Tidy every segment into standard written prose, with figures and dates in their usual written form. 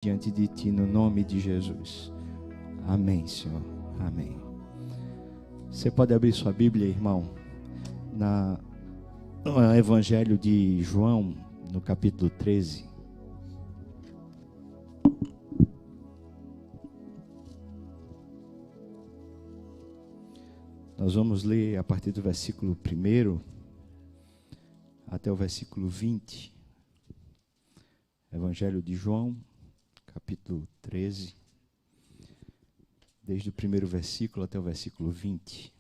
diante de Ti, no nome de Jesus. Amém, Senhor. Amém. Você pode abrir sua Bíblia, irmão, no Evangelho de João, no capítulo 13. Nós vamos ler a partir do versículo 1 até o versículo 20. Evangelho de João, capítulo 13, desde o primeiro versículo até o versículo 20.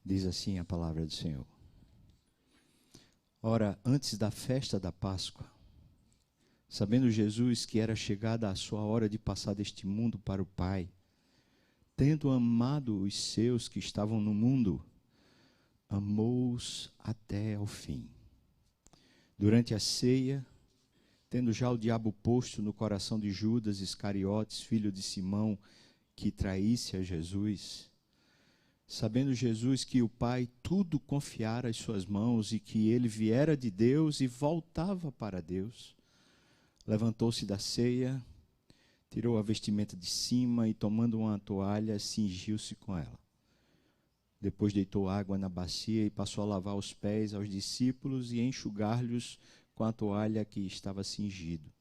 Diz assim a palavra do Senhor. Ora, antes da festa da Páscoa, sabendo Jesus que era chegada a sua hora de passar deste mundo para o Pai, tendo amado os seus que estavam no mundo, amou-os até ao fim. Durante a ceia, tendo já o diabo posto no coração de Judas Iscariotes, filho de Simão, que traísse a Jesus, sabendo Jesus que o Pai tudo confiara às suas mãos e que ele viera de Deus e voltava para Deus, levantou-se da ceia, tirou a vestimenta de cima e, tomando uma toalha, cingiu-se com ela. Depois deitou água na bacia e passou a lavar os pés aos discípulos e enxugar-lhes com a toalha que estava cingido.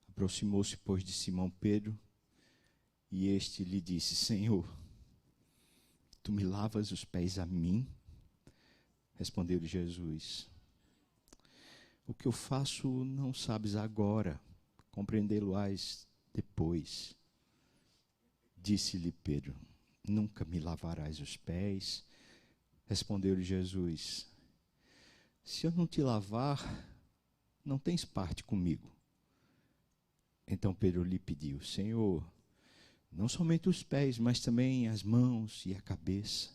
Aproximou-se, pois, de Simão Pedro, e este lhe disse: Senhor, tu me lavas os pés a mim? Respondeu-lhe Jesus: o que eu faço não sabes agora, compreendê-lo-ás depois. Disse-lhe Pedro: nunca me lavarás os pés? Respondeu-lhe Jesus: se eu não te lavar, não tens parte comigo. Então Pedro lhe pediu: Senhor, não somente os pés, mas também as mãos e a cabeça.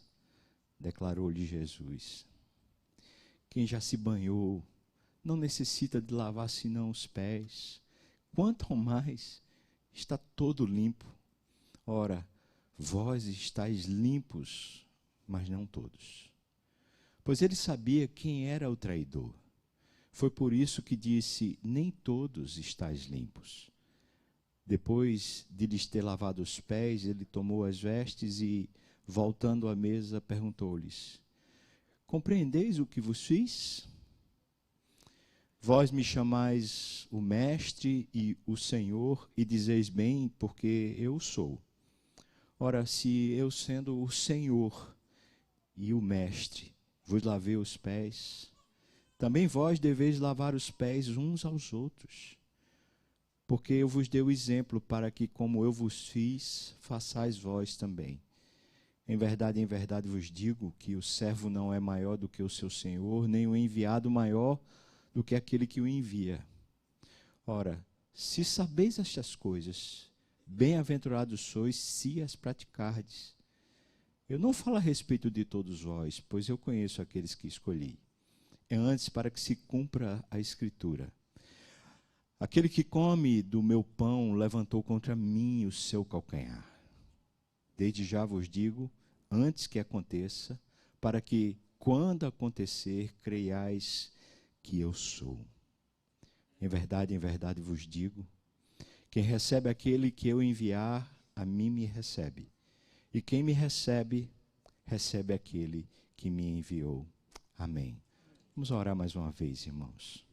Declarou-lhe Jesus: quem já se banhou não necessita de lavar senão os pés. Quanto ao mais, está todo limpo. Ora, vós estáis limpos, mas não todos. Pois ele sabia quem era o traidor. Foi por isso que disse: nem todos estáis limpos. Depois de lhes ter lavado os pés, ele tomou as vestes e, voltando à mesa, perguntou-lhes: compreendeis o que vos fiz? Vós me chamais o Mestre e o Senhor, e dizeis bem, porque eu sou. Ora, se eu, sendo o Senhor e o Mestre, vos lavei os pés, também vós deveis lavar os pés uns aos outros. Porque eu vos dei o exemplo para que, como eu vos fiz, façais vós também. Em verdade vos digo que o servo não é maior do que o seu senhor, nem o enviado maior do que aquele que o envia. Ora, se sabeis estas coisas, bem-aventurados sois se as praticardes. Eu não falo a respeito de todos vós, pois eu conheço aqueles que escolhi. É antes para que se cumpra a Escritura. Aquele que come do meu pão levantou contra mim o seu calcanhar. Desde já vos digo, antes que aconteça, para que, quando acontecer, creiais que eu sou. Em verdade vos digo, quem recebe aquele que eu enviar, a mim me recebe. E quem me recebe, recebe aquele que me enviou. Amém. Vamos orar mais uma vez, irmãos.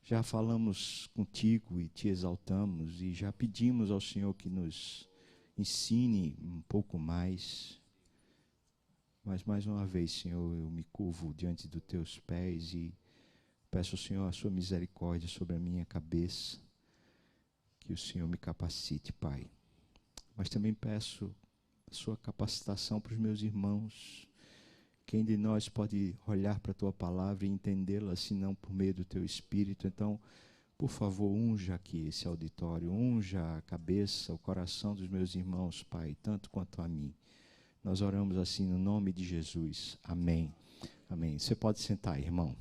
Já falamos contigo e te exaltamos e já pedimos ao Senhor que nos ensine um pouco mais. Mas mais uma vez, Senhor, eu me curvo diante dos teus pés e peço ao Senhor a sua misericórdia sobre a minha cabeça, que o Senhor me capacite, Pai. Mas também peço a sua capacitação para os meus irmãos. Quem de nós pode olhar para a tua palavra e entendê-la, senão por meio do teu Espírito? Então, por favor, unja aqui esse auditório, unja a cabeça, o coração dos meus irmãos, Pai, tanto quanto a mim. Nós oramos assim no nome de Jesus. Amém. Amém. Você pode sentar, irmão.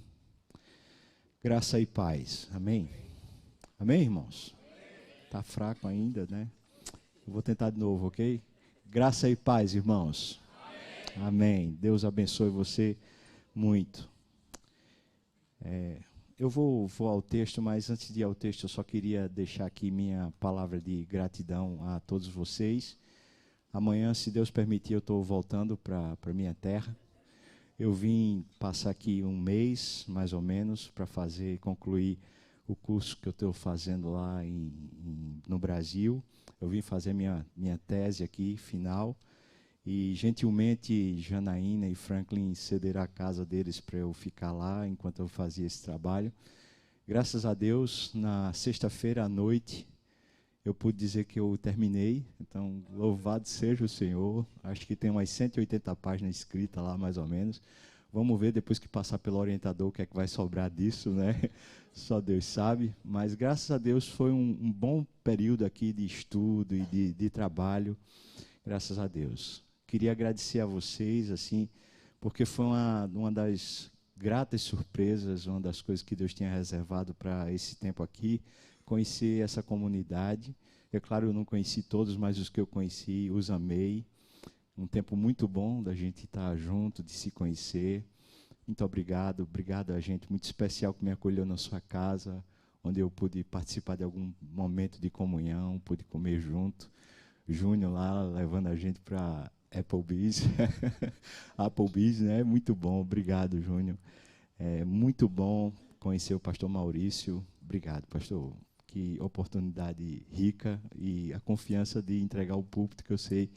Graça e paz. Amém. Amém, irmãos? Tá fraco ainda, né? Eu vou tentar de novo, ok? Graça e paz, irmãos. Amém. Amém. Deus abençoe você muito. Eu vou ao texto, mas antes de ir ao texto, eu só queria deixar aqui minha palavra de gratidão a todos vocês. Amanhã, se Deus permitir, eu estou voltando para minha terra. Eu vim passar aqui um mês, mais ou menos, para concluir o curso que eu estou fazendo lá no Brasil. Eu vim fazer minha tese aqui, final, e gentilmente Janaína e Franklin cederam a casa deles para eu ficar lá enquanto eu fazia esse trabalho. Graças a Deus, na sexta-feira à noite, eu pude dizer que eu terminei, então louvado seja o Senhor. Acho que tem umas 180 páginas escritas lá, mais ou menos. Vamos ver depois que passar pelo orientador o que é que vai sobrar disso, né? Só Deus sabe. Mas graças a Deus foi um bom período aqui de estudo e de trabalho. Graças a Deus. Queria agradecer a vocês, assim, porque foi uma das gratas surpresas, uma das coisas que Deus tinha reservado para esse tempo aqui, conhecer essa comunidade. É claro, eu não conheci todos, mas os que eu conheci, os amei. Um tempo muito bom da gente estar junto, de se conhecer. Muito obrigado. Obrigado a gente muito especial que me acolheu na sua casa, onde eu pude participar de algum momento de comunhão, pude comer junto. Júnior lá, levando a gente para Applebee's. Applebee's, né? Muito bom. Obrigado, Júnior. É muito bom conhecer o pastor Maurício. Obrigado, pastor. Que oportunidade rica e a confiança de entregar o púlpito, que eu sei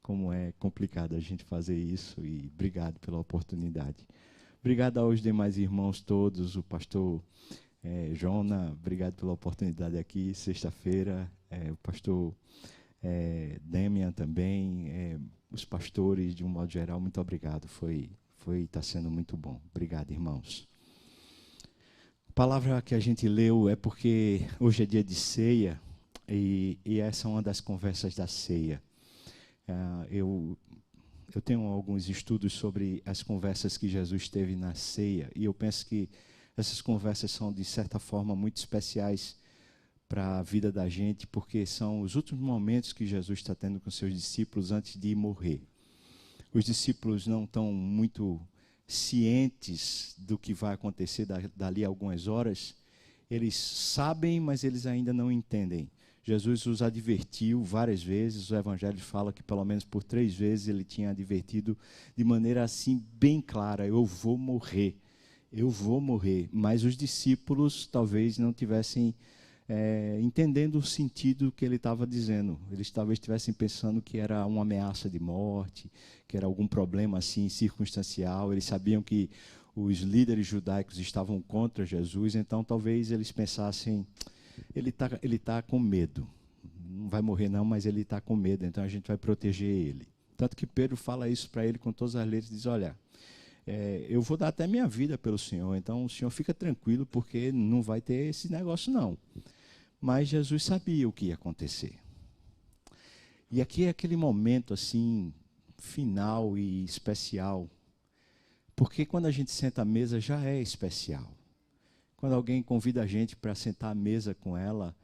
como é complicado a gente fazer isso, e obrigado pela oportunidade. Obrigado aos demais irmãos todos, o pastor Jona, obrigado pela oportunidade aqui, sexta-feira, o pastor Demian também, os pastores de um modo geral, muito obrigado, está sendo muito bom. Obrigado, irmãos. A palavra que a gente leu é porque hoje é dia de ceia, e essa é uma das conversas da ceia. Eu tenho alguns estudos sobre as conversas que Jesus teve na ceia, e eu penso que essas conversas são, de certa forma, muito especiais para a vida da gente, porque são os últimos momentos que Jesus está tendo com seus discípulos antes de morrer. Os discípulos não estão muito cientes do que vai acontecer dali a algumas horas. Eles sabem, mas eles ainda não entendem. Jesus os advertiu várias vezes, o Evangelho fala que pelo menos por 3 vezes ele tinha advertido de maneira assim bem clara: eu vou morrer, mas os discípulos talvez não tivessem entendendo o sentido que ele estava dizendo. Eles talvez estivessem pensando que era uma ameaça de morte, que era algum problema assim circunstancial. Eles sabiam que os líderes judaicos estavam contra Jesus, então talvez eles pensassem: ele tá com medo, não vai morrer não, mas ele está com medo, então a gente vai proteger ele. Tanto que Pedro fala isso para ele com todas as letras, diz: olha, eu vou dar até minha vida pelo Senhor, então o Senhor fica tranquilo, porque não vai ter esse negócio não. Mas Jesus sabia o que ia acontecer. E aqui é aquele momento assim, final e especial, porque quando a gente senta à mesa já é especial. Quando alguém convida a gente para sentar à mesa com ela,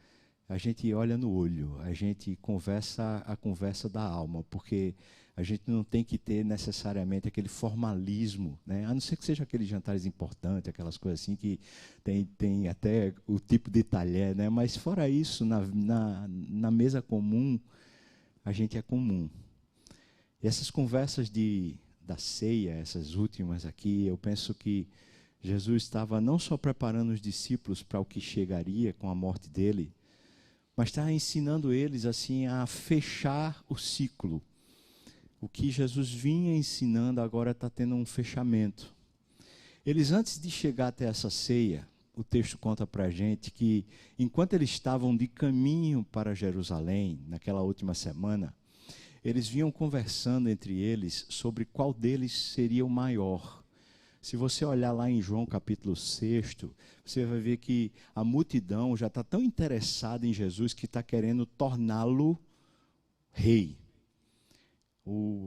a gente olha no olho, a gente conversa a conversa da alma, porque a gente não tem que ter necessariamente aquele formalismo, né? A não ser que seja aqueles jantares importantes, aquelas coisas assim que tem até o tipo de talher, né? Mas fora isso, na mesa comum, a gente é comum. E essas conversas da ceia, essas últimas aqui, eu penso que Jesus estava não só preparando os discípulos para o que chegaria com a morte dele, mas está ensinando eles assim a fechar o ciclo. O que Jesus vinha ensinando agora está tendo um fechamento. Eles, antes de chegar até essa ceia, o texto conta para a gente que, enquanto eles estavam de caminho para Jerusalém, naquela última semana, eles vinham conversando entre eles sobre qual deles seria o maior. Se você olhar lá em João capítulo 6, você vai ver que a multidão já está tão interessada em Jesus que está querendo torná-lo rei.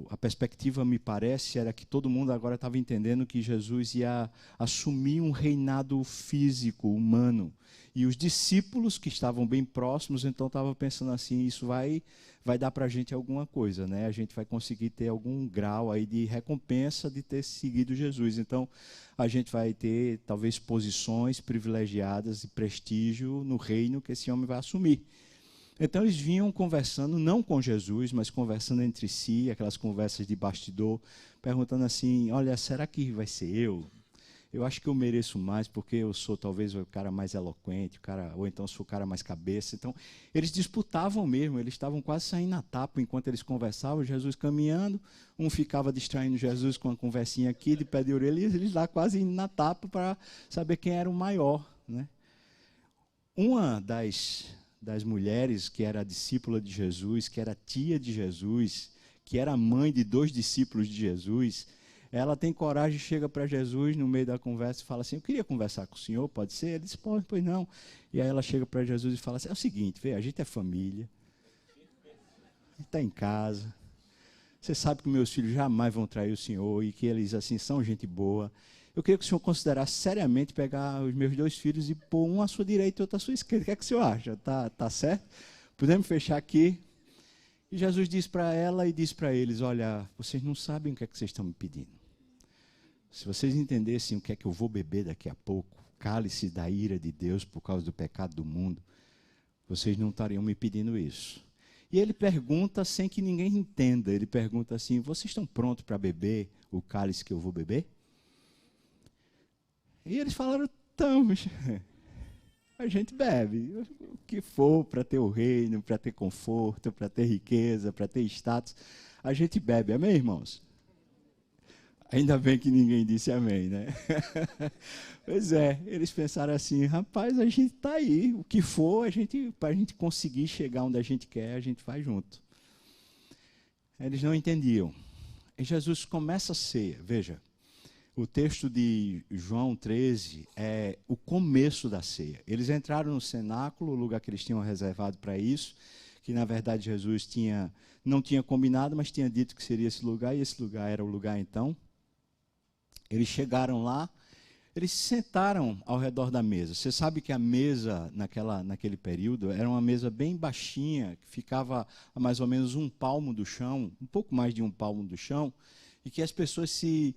A perspectiva, me parece, era que todo mundo agora estava entendendo que Jesus ia assumir um reinado físico, humano. E os discípulos, que estavam bem próximos, então estavam pensando assim, isso vai dar para a gente alguma coisa, né? A gente vai conseguir ter algum grau aí de recompensa de ter seguido Jesus. Então, a gente vai ter, talvez, posições privilegiadas e prestígio no reino que esse homem vai assumir. Então eles vinham conversando, não com Jesus, mas conversando entre si, aquelas conversas de bastidor, perguntando assim, olha, será que vai ser eu? Eu acho que eu mereço mais, porque eu sou talvez o cara mais eloquente, ou então sou o cara mais cabeça. Então, eles disputavam mesmo, eles estavam quase saindo na tapa enquanto eles conversavam, Jesus caminhando, um ficava distraindo Jesus com uma conversinha aqui de pé de orelha, e eles lá quase indo na tapa para saber quem era o maior, né? Uma das mulheres que era discípula de Jesus, que era tia de Jesus, que era mãe de 2 discípulos de Jesus, ela tem coragem, chega para Jesus no meio da conversa e fala assim, eu queria conversar com o senhor, pode ser? Ele disse, pode, pois não. E aí ela chega para Jesus e fala assim, é o seguinte, vê, a gente é família, a gente está em casa, você sabe que meus filhos jamais vão trair o senhor e que eles assim são gente boa. Eu queria que o senhor considerasse seriamente pegar os meus 2 filhos e pôr um à sua direita e outro à sua esquerda. O que é que o senhor acha? Tá certo? Podemos fechar aqui? E Jesus diz para ela e diz para eles, olha, vocês não sabem o que é que vocês estão me pedindo. Se vocês entendessem o que é que eu vou beber daqui a pouco, cálice da ira de Deus por causa do pecado do mundo, vocês não estariam me pedindo isso. E ele pergunta sem que ninguém entenda, ele pergunta assim, vocês estão prontos para beber o cálice que eu vou beber? E eles falaram, estamos. A gente bebe o que for para ter o reino, para ter conforto, para ter riqueza, para ter status. A gente bebe, amém, irmãos? Ainda bem que ninguém disse amém, né? Pois é, eles pensaram assim, rapaz, a gente está aí, o que for, para a gente conseguir chegar onde a gente quer, a gente faz junto. Eles não entendiam. E Jesus começa a ceia, veja. O texto de João 13 é o começo da ceia. Eles entraram no cenáculo, o lugar que eles tinham reservado para isso, que na verdade Jesus não tinha combinado, mas tinha dito que seria esse lugar, e esse lugar era o lugar então. Eles chegaram lá, eles se sentaram ao redor da mesa. Você sabe que a mesa naquele período era uma mesa bem baixinha, que ficava a mais ou menos 1 palmo do chão, um pouco mais de 1 palmo do chão, e que as pessoas se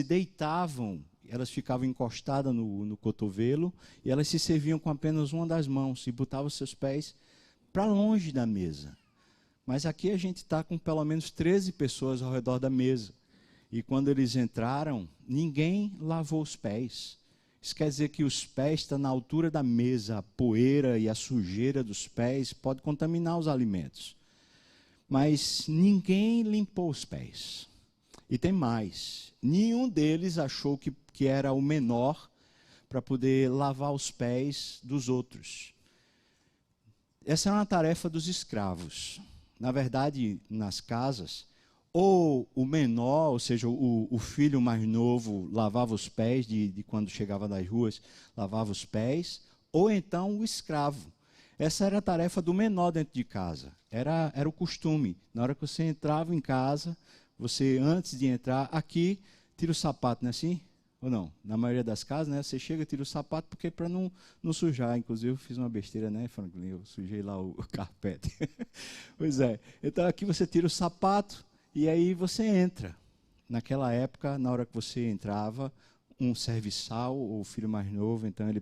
deitavam, elas ficavam encostadas no cotovelo, e elas se serviam com apenas uma das mãos, e botavam seus pés para longe da mesa. Mas aqui a gente está com pelo menos 13 pessoas ao redor da mesa. E quando eles entraram, ninguém lavou os pés. Isso quer dizer que os pés estão na altura da mesa, a poeira e a sujeira dos pés pode contaminar os alimentos. Mas ninguém limpou os pés. E tem mais, nenhum deles achou que era o menor para poder lavar os pés dos outros. Essa é uma tarefa dos escravos. Na verdade, nas casas, ou o menor, ou seja, o filho mais novo, lavava os pés, de quando chegava das ruas, lavava os pés, ou então o escravo. Essa era a tarefa do menor dentro de casa. Era o costume. Na hora que você entrava em casa, você, antes de entrar, aqui, tira o sapato, não é assim? Ou não? Na maioria das casas, né? Você chega, tira o sapato, porque para não sujar. Inclusive, eu fiz uma besteira, né, Franklin? Eu sujei lá o carpete. Pois é. Então, aqui você tira o sapato e aí você entra. Naquela época, na hora que você entrava, um serviçal, ou o filho mais novo, então ele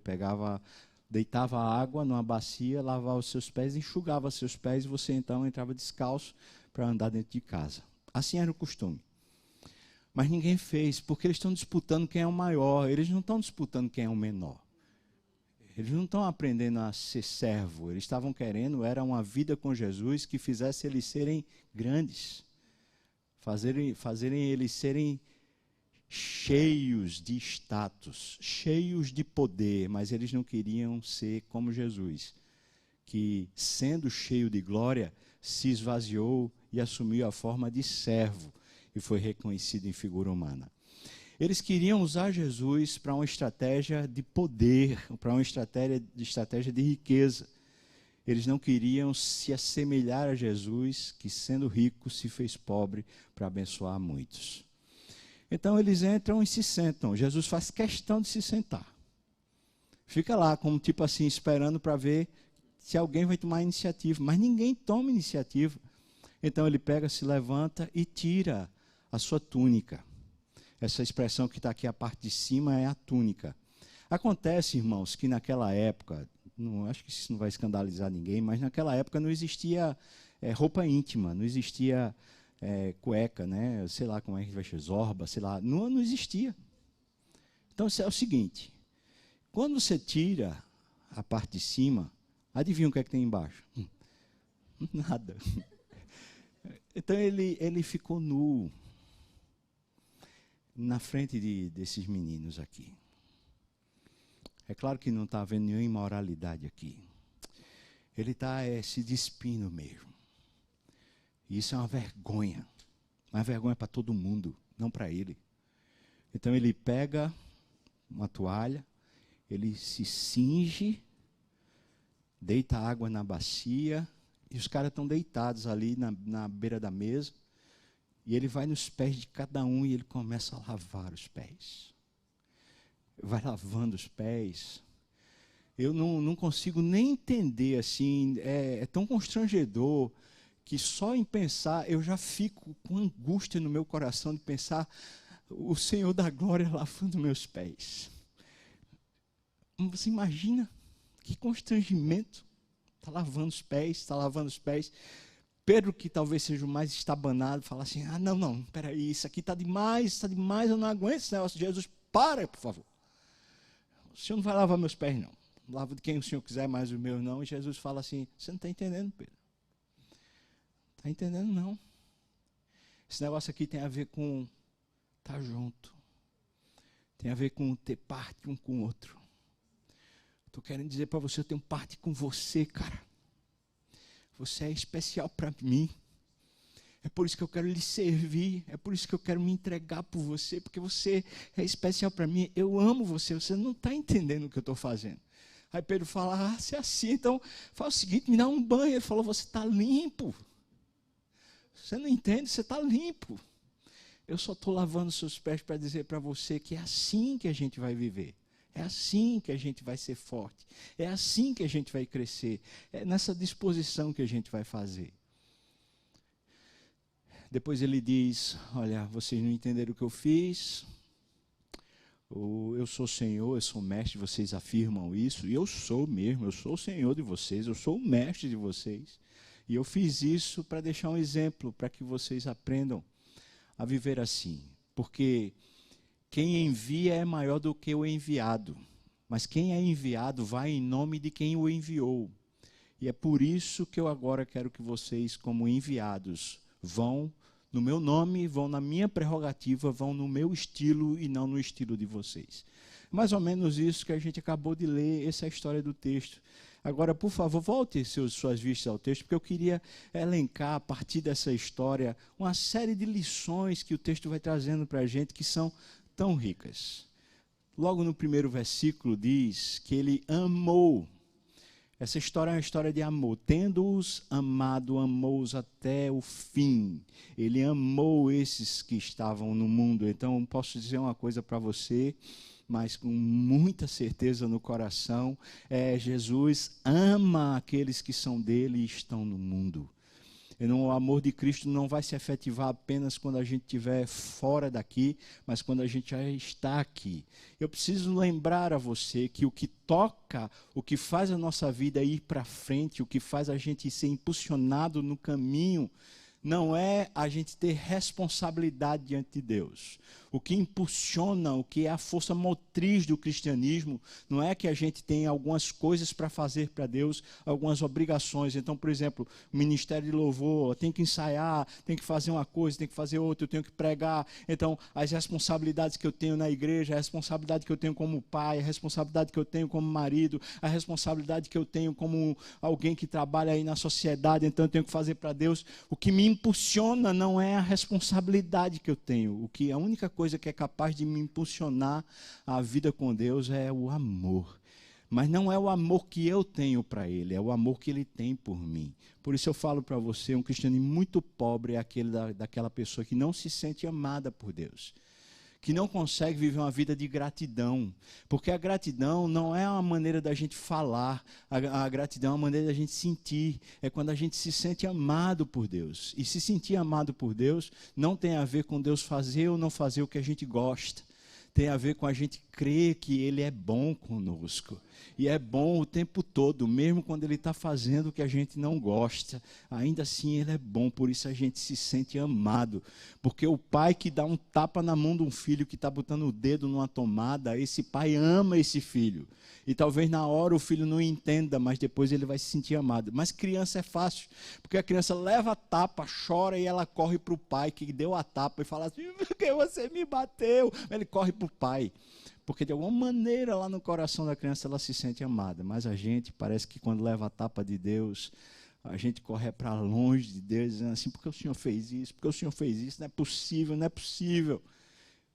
deitava água numa bacia, lavava os seus pés, enxugava seus pés, e você então entrava descalço para andar dentro de casa. Assim era o costume. Mas ninguém fez, porque eles estão disputando quem é o maior, eles não estão disputando quem é o menor. Eles não estão aprendendo a ser servo, eles estavam querendo, era uma vida com Jesus que fizesse eles serem grandes, fazerem eles serem cheios de status, cheios de poder, mas eles não queriam ser como Jesus, que sendo cheio de glória, se esvaziou e assumiu a forma de servo e foi reconhecido em figura humana. Eles queriam usar Jesus para uma estratégia de poder, para uma estratégia de riqueza. Eles não queriam se assemelhar a Jesus, que sendo rico se fez pobre para abençoar muitos. Então eles entram e se sentam. Jesus faz questão de se sentar. Fica lá, como tipo assim, esperando para ver se alguém vai tomar iniciativa. Mas ninguém toma iniciativa. Então ele pega, se levanta e tira a sua túnica. Essa expressão que está aqui, a parte de cima, é a túnica. Acontece, irmãos, que naquela época, não, acho que isso não vai escandalizar ninguém, mas naquela época não existia roupa íntima, não existia cueca, né? Sei lá como é que vai chamar, zorba, sei lá, não existia. Então é o seguinte, quando você tira a parte de cima, adivinha o que é que tem embaixo? Nada. Então ele ficou nu na frente desses meninos aqui. É claro que não está havendo nenhuma imoralidade aqui. Ele está se despindo mesmo. E isso é uma vergonha. Uma vergonha para todo mundo, não para ele. Então ele pega uma toalha, ele se cinge, deita água na bacia, e os caras estão deitados ali na beira da mesa, e ele vai nos pés de cada um e ele começa a lavar os pés. Vai lavando os pés. Eu não consigo nem entender, assim, é tão constrangedor que só em pensar eu já fico com angústia no meu coração de pensar o Senhor da glória lavando meus pés. Você imagina que constrangimento. Está lavando os pés, está lavando os pés. Pedro, que talvez seja o mais estabanado, fala assim, não, peraí, isso aqui está demais, eu não aguento esse negócio. Jesus, para, por favor. O Senhor não vai lavar meus pés, não. Lava de quem o Senhor quiser, mas o meu não. E Jesus fala assim, você não está entendendo, Pedro. Não está entendendo, não. Esse negócio aqui tem a ver com estar junto. Tem a ver com ter parte um com o outro. Estou querendo dizer para você, eu tenho parte com você, cara. Você é especial para mim. É por isso que eu quero lhe servir. É por isso que eu quero me entregar por você. Porque você é especial para mim. Eu amo você. Você não está entendendo o que eu estou fazendo. Aí Pedro fala, se é assim, então faz o seguinte, me dá um banho. Ele falou, você está limpo. Você não entende, você está limpo. Eu só estou lavando seus pés para dizer para você que é assim que a gente vai viver. É assim que a gente vai ser forte. É assim que a gente vai crescer. É nessa disposição que a gente vai fazer. Depois ele diz, olha, vocês não entenderam o que eu fiz. Eu sou o Senhor, eu sou o mestre, vocês afirmam isso. E eu sou mesmo, eu sou o Senhor de vocês, eu sou o mestre de vocês. E eu fiz isso para deixar um exemplo, para que vocês aprendam a viver assim. Porque quem envia é maior do que o enviado, mas quem é enviado vai em nome de quem o enviou. E é por isso que eu agora quero que vocês, como enviados, vão no meu nome, vão na minha prerrogativa, vão no meu estilo e não no estilo de vocês. Mais ou menos isso que a gente acabou de ler, essa é a história do texto. Agora, por favor, volte suas vistas ao texto, porque eu queria elencar, a partir dessa história, uma série de lições que o texto vai trazendo para a gente, que são tão ricas. Logo no primeiro versículo diz que ele amou. Essa história é uma história de amor. Tendo-os amado, amou-os até o fim. Ele amou esses que estavam no mundo. Então, posso dizer uma coisa para você, mas com muita certeza no coração, Jesus ama aqueles que são dele e estão no mundo. O amor de Cristo não vai se efetivar apenas quando a gente estiver fora daqui, mas quando a gente já está aqui. Eu preciso lembrar a você que o que toca, o que faz a nossa vida ir para frente, o que faz a gente ser impulsionado no caminho, não é a gente ter responsabilidade diante de Deus. O que impulsiona, o que é a força motriz do cristianismo, não é que a gente tem algumas coisas para fazer para Deus, algumas obrigações. Então, por exemplo, o ministério de louvor, tem que ensaiar, tem que fazer uma coisa, tem que fazer outra, eu tenho que pregar. Então, as responsabilidades que eu tenho na igreja, a responsabilidade que eu tenho como pai, a responsabilidade que eu tenho como marido, a responsabilidade que eu tenho como alguém que trabalha aí na sociedade, então eu tenho que fazer para Deus. O que me impulsiona não é a responsabilidade que eu tenho. A única coisa que é capaz de me impulsionar a vida com Deus é o amor. Mas não é o amor que eu tenho para ele, é o amor que ele tem por mim. Por isso eu falo para você, um cristianismo muito pobre é aquele daquela pessoa que não se sente amada por Deus, que não consegue viver uma vida de gratidão, porque a gratidão não é uma maneira da gente falar, a gratidão é uma maneira da gente sentir, é quando a gente se sente amado por Deus. E se sentir amado por Deus não tem a ver com Deus fazer ou não fazer o que a gente gosta, tem a ver com a gente crer que Ele é bom conosco. E é bom o tempo todo, mesmo quando Ele está fazendo o que a gente não gosta. Ainda assim Ele é bom, por isso a gente se sente amado. Porque o pai que dá um tapa na mão de um filho que está botando o dedo numa tomada, esse pai ama esse filho. E talvez na hora o filho não entenda, mas depois ele vai se sentir amado. Mas criança é fácil, porque a criança leva a tapa, chora e ela corre para o pai que deu a tapa e fala assim, por que você me bateu? Ele corre para o pai, porque de alguma maneira lá no coração da criança ela se sente amada. Mas a gente parece que quando leva a tapa de Deus, a gente corre para longe de Deus, dizendo assim, porque o Senhor fez isso, porque o Senhor fez isso, não é possível, não é possível.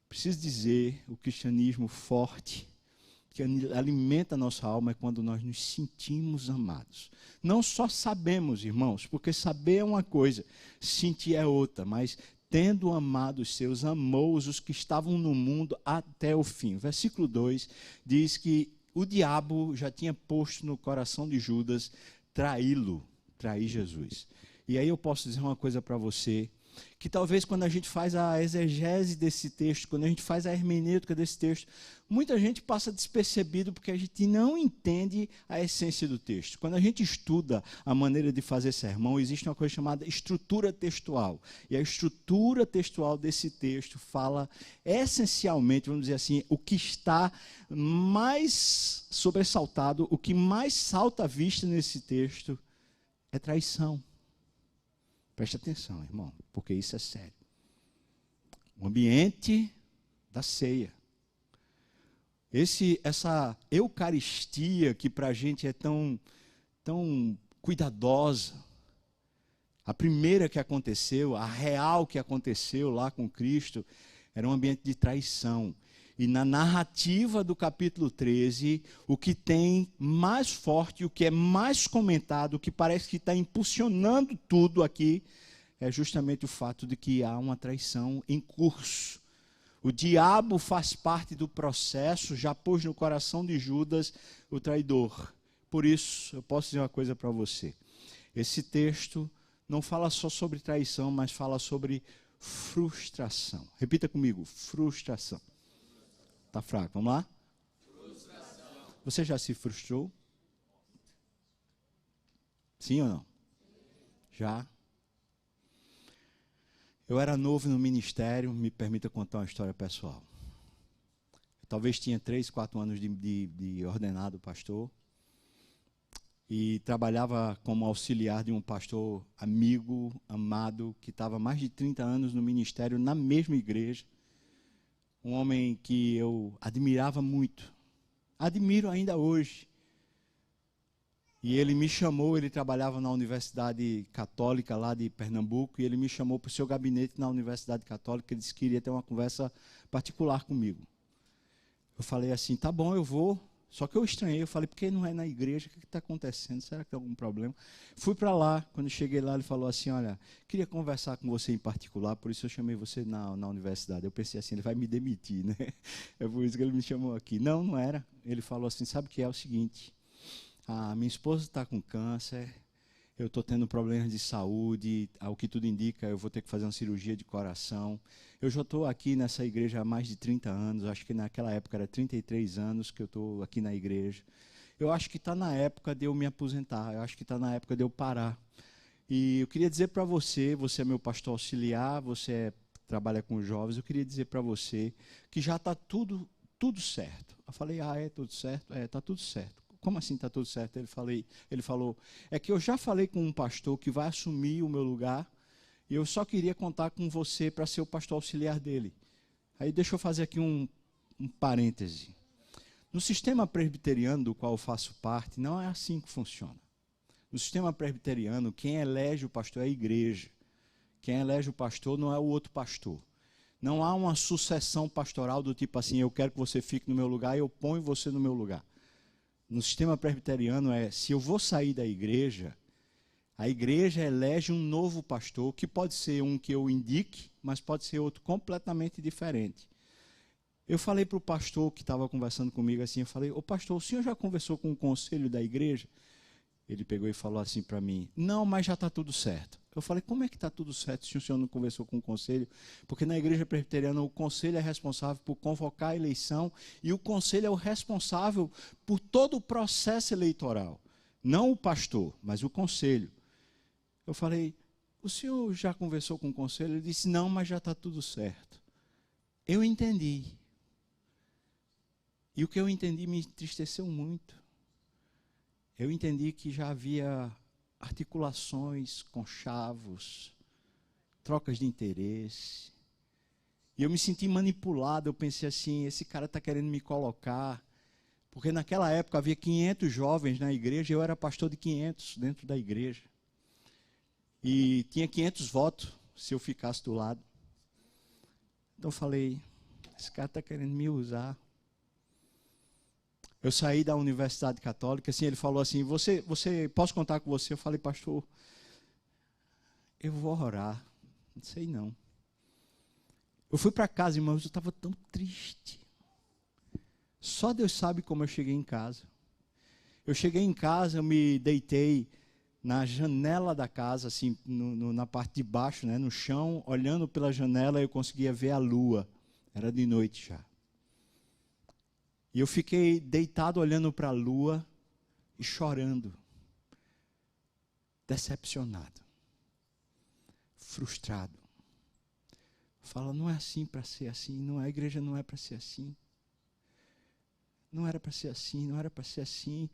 Preciso dizer, o cristianismo forte, que alimenta a nossa alma, é quando nós nos sentimos amados. Não só sabemos, irmãos, porque saber é uma coisa, sentir é outra, mas tendo amado os seus, amou-os os que estavam no mundo até o fim. Versículo 2 diz que o diabo já tinha posto no coração de Judas traí-lo, trair Jesus. E aí eu posso dizer uma coisa para você, que talvez quando a gente faz a exegese desse texto, quando a gente faz a hermenêutica desse texto, muita gente passa despercebido porque a gente não entende a essência do texto. Quando a gente estuda a maneira de fazer sermão, existe uma coisa chamada estrutura textual. E a estrutura textual desse texto fala essencialmente, vamos dizer assim, o que está mais sobressaltado, o que mais salta à vista nesse texto é traição. Preste atenção, irmão, porque isso é sério. O ambiente da ceia. Essa Eucaristia que para a gente é tão cuidadosa. A primeira que aconteceu, a real que aconteceu lá com Cristo, era um ambiente de traição. E na narrativa do capítulo 13, o que tem mais forte, o que é mais comentado, o que parece que está impulsionando tudo aqui, é justamente o fato de que há uma traição em curso. O diabo faz parte do processo, já pôs no coração de Judas o traidor. Por isso, eu posso dizer uma coisa para você. Esse texto não fala só sobre traição, mas fala sobre frustração. Repita comigo, frustração. Está fraco, vamos lá? Frustração. Você já se frustrou? Sim ou não? Já? Eu era novo no ministério, me permita contar uma história pessoal. Eu talvez tinha 3, 4 anos de ordenado pastor. E trabalhava como auxiliar de um pastor amigo, amado, que estava há mais de 30 anos no ministério, na mesma igreja. Um homem que eu admirava muito, admiro ainda hoje. E ele me chamou, ele trabalhava na Universidade Católica lá de Pernambuco, e ele me chamou para o seu gabinete na Universidade Católica, ele disse que queria ter uma conversa particular comigo. Eu falei assim, tá bom, eu vou. Só que eu estranhei, eu falei, por que não é na igreja? O que está acontecendo? Será que tem algum problema? Fui para lá, quando cheguei lá, ele falou assim, olha, queria conversar com você em particular, por isso eu chamei você na universidade. Eu pensei assim, ele vai me demitir, né? É por isso que ele me chamou aqui. Não, não era. Ele falou assim, sabe o que é o seguinte, a minha esposa está com câncer, eu estou tendo problemas de saúde, ao que tudo indica, eu vou ter que fazer uma cirurgia de coração. Eu já estou aqui nessa igreja há mais de 30 anos, acho que naquela época era 33 anos que eu estou aqui na igreja. Eu acho que está na época de eu me aposentar, eu acho que está na época de eu parar. E eu queria dizer para você, você é meu pastor auxiliar, você trabalha com jovens, eu queria dizer para você que já está tudo certo. Eu falei, é tudo certo? Está tudo certo. Como assim está tudo certo? Ele falou, é que eu já falei com um pastor que vai assumir o meu lugar, e eu só queria contar com você para ser o pastor auxiliar dele. Aí deixa eu fazer aqui um parêntese. No sistema presbiteriano do qual eu faço parte, não é assim que funciona. No sistema presbiteriano, quem elege o pastor é a igreja. Quem elege o pastor não é o outro pastor. Não há uma sucessão pastoral do tipo assim, eu quero que você fique no meu lugar e eu ponho você no meu lugar. no sistema presbiteriano é, se eu vou sair da igreja, a igreja elege um novo pastor, que pode ser um que eu indique, mas pode ser outro completamente diferente. Eu falei para o pastor que estava conversando comigo assim, eu falei, ô pastor, o senhor já conversou com o conselho da igreja? Ele pegou e falou assim para mim, não, mas já está tudo certo. Eu falei, como é que está tudo certo se o senhor não conversou com o conselho? Porque na igreja presbiteriana o conselho é responsável por convocar a eleição e o conselho é o responsável por todo o processo eleitoral. Não o pastor, mas o conselho. Eu falei, o senhor já conversou com o conselho? Ele disse, não, mas já está tudo certo. Eu entendi. E o que eu entendi me entristeceu muito. Eu entendi que já havia articulações, conchavos, trocas de interesse. E eu me senti manipulado, eu pensei assim, esse cara está querendo me colocar. Porque naquela época havia 500 jovens na igreja, eu era pastor de 500 dentro da igreja. E tinha 500 votos se eu ficasse do lado. Então eu falei, esse cara está querendo me usar. Eu saí da Universidade Católica, assim, ele falou assim, posso contar com você? Eu falei, pastor, eu vou orar. Não sei não. Eu fui para casa, irmãos, eu estava tão triste. Só Deus sabe como eu cheguei em casa. Eu cheguei em casa, eu me deitei na janela da casa, assim, na parte de baixo, né, no chão, olhando pela janela, eu conseguia ver a lua. Era de noite já. E eu fiquei deitado olhando para a lua e chorando. Decepcionado. Frustrado. Fala, não é assim para ser assim, não, a igreja não é para ser assim. Não era para ser assim, não era para ser assim.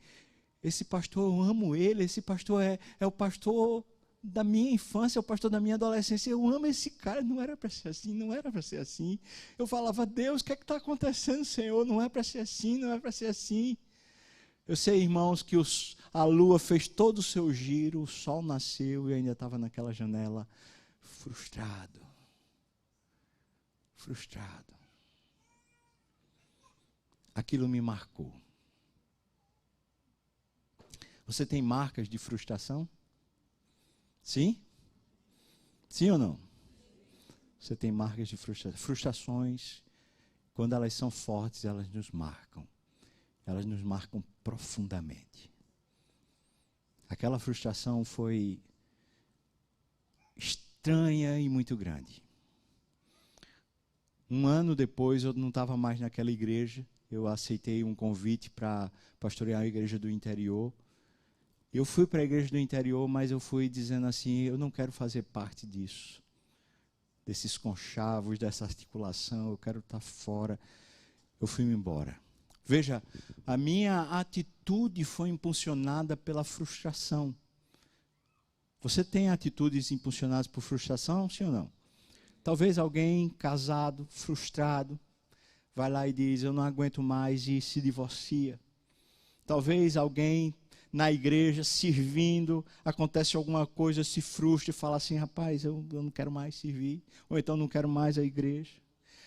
Esse pastor, eu amo ele, esse pastor é o pastor da minha infância, é o pastor da minha adolescência. Eu amo esse cara, não era para ser assim, não era para ser assim. Eu falava, Deus, o que é que está acontecendo, Senhor? Não é para ser assim, não é para ser assim. Eu sei, irmãos, que a lua fez todo o seu giro, o sol nasceu e eu ainda estava naquela janela, frustrado. Frustrado. Aquilo me marcou. Você tem marcas de frustração? Sim? Sim ou não? Você tem marcas de frustração. Frustrações, quando elas são fortes, elas nos marcam. Elas nos marcam profundamente. Aquela frustração foi estranha e muito grande. Um ano depois, eu não estava mais naquela igreja. Eu aceitei um convite para pastorear a igreja do interior. Eu fui para a igreja do interior, mas eu fui dizendo assim, eu não quero fazer parte disso. Desses conchavos, dessa articulação, eu quero estar fora. Eu fui-me embora. Veja, a minha atitude foi impulsionada pela frustração. Você tem atitudes impulsionadas por frustração, sim ou não? Talvez alguém casado, frustrado, vai lá e diz, eu não aguento mais e se divorcia. Talvez alguém na igreja, servindo, acontece alguma coisa, se frustra e fala assim, rapaz, eu não quero mais servir, ou então não quero mais a igreja.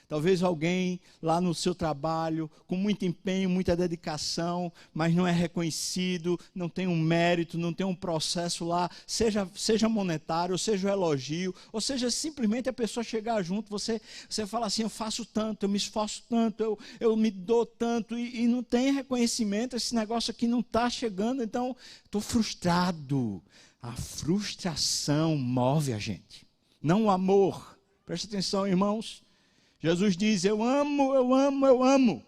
Talvez alguém lá no seu trabalho, com muito empenho, muita dedicação, mas não é reconhecido, não tem um mérito, não tem um processo lá, seja monetário, ou seja o elogio, ou seja simplesmente a pessoa chegar junto, você fala assim, eu faço tanto, eu me esforço tanto, eu me dou tanto, e não tem reconhecimento, esse negócio aqui não está chegando, então estou frustrado. A frustração move a gente, não o amor. Presta atenção, irmãos. Jesus diz, eu amo, eu amo, eu amo.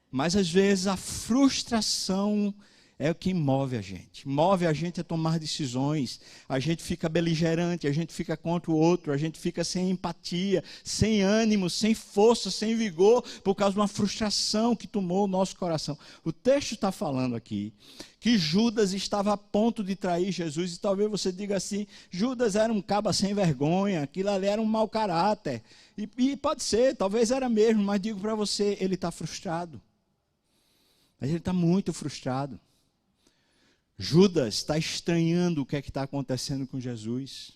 Mas às vezes a frustração é o que move a gente. Move a gente a tomar decisões. A gente fica beligerante, a gente fica contra o outro, a gente fica sem empatia, sem ânimo, sem força, sem vigor, por causa de uma frustração que tomou o nosso coração. O texto está falando aqui que Judas estava a ponto de trair Jesus, e talvez você diga assim, Judas era um caba sem vergonha, aquilo ali era um mau caráter. E pode ser, talvez era mesmo, mas digo para você, ele está frustrado. Mas ele está muito frustrado. Judas está estranhando o que é que está acontecendo com Jesus.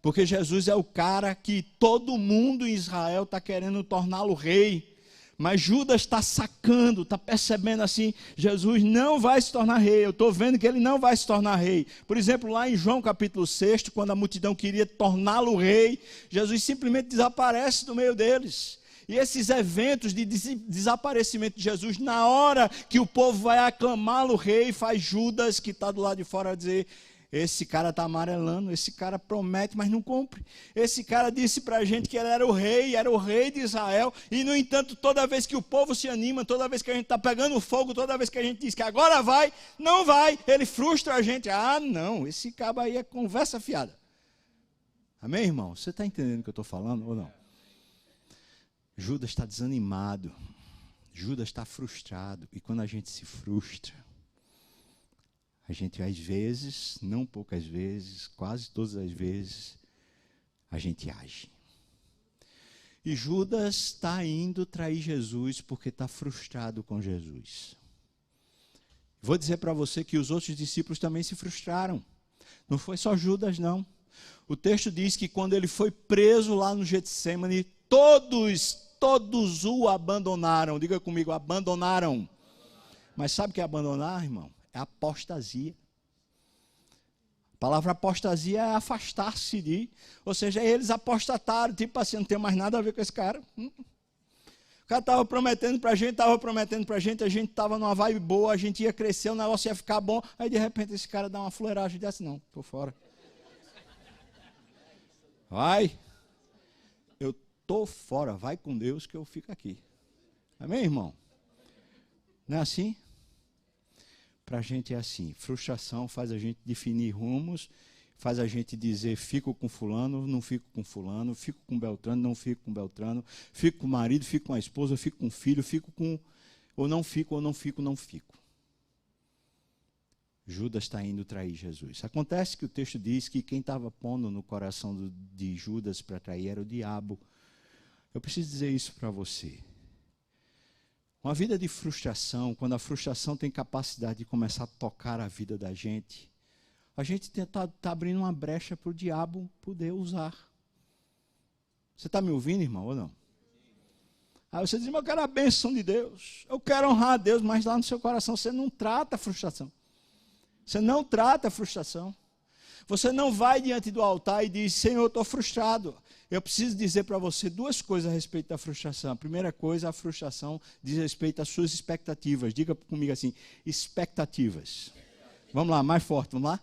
Porque Jesus é o cara que todo mundo em Israel está querendo torná-lo rei. Mas Judas está sacando, está percebendo assim, Jesus não vai se tornar rei, eu estou vendo que ele não vai se tornar rei. Por exemplo, lá em João capítulo 6, quando a multidão queria torná-lo rei, Jesus simplesmente desaparece do meio deles. E esses eventos de desaparecimento de Jesus, na hora que o povo vai aclamá-lo rei, faz Judas, que está do lado de fora, dizer: esse cara está amarelando, esse cara promete, mas não cumpre. Esse cara disse para a gente que ele era o rei de Israel, e no entanto, toda vez que o povo se anima, toda vez que a gente está pegando fogo, toda vez que a gente diz que agora vai, não vai, ele frustra a gente. Ah, não, esse cabo aí é conversa fiada. Amém, irmão? Você está entendendo o que eu estou falando ou não? Judas está desanimado, Judas está frustrado, e quando a gente se frustra, a gente às vezes, não poucas vezes, quase todas as vezes, a gente age. E Judas está indo trair Jesus porque está frustrado com Jesus. Vou dizer para você que os outros discípulos também se frustraram. Não foi só Judas, não. O texto diz que quando ele foi preso lá no Getsêmani, todos o abandonaram. Diga comigo, abandonaram. Mas sabe o que é abandonar, irmão? É apostasia. A palavra apostasia é afastar-se de. Ou seja, eles apostataram, tipo assim, não tem mais nada a ver com esse cara. O cara estava prometendo para a gente estava numa vibe boa, a gente ia crescer, o negócio ia ficar bom. Aí de repente esse cara dá uma fuleiragem e diz: não, estou fora. Vai, eu estou fora, vai com Deus que eu fico aqui. Amém, irmão? Não é assim? Para a gente é assim, frustração faz a gente definir rumos, faz a gente dizer: fico com fulano, não fico com fulano, fico com Beltrano, não fico com Beltrano, fico com o marido, fico com a esposa, fico com o filho, fico com... ou não fico, não fico. Judas está indo trair Jesus. Acontece que o texto diz que quem estava pondo no coração de Judas para trair era o diabo. Eu preciso dizer isso para você. Uma vida de frustração, quando a frustração tem capacidade de começar a tocar a vida da gente, a gente está abrindo uma brecha para o diabo poder usar. Você está me ouvindo, irmão, ou não? Aí você diz: mas eu quero a bênção de Deus, eu quero honrar a Deus, mas lá no seu coração você não trata a frustração. Você não trata a frustração. Você não vai diante do altar e diz: Senhor, eu estou frustrado. Eu preciso dizer para você duas coisas a respeito da frustração. A primeira coisa, a frustração diz respeito às suas expectativas. Diga comigo assim: expectativas. Vamos lá, mais forte, vamos lá?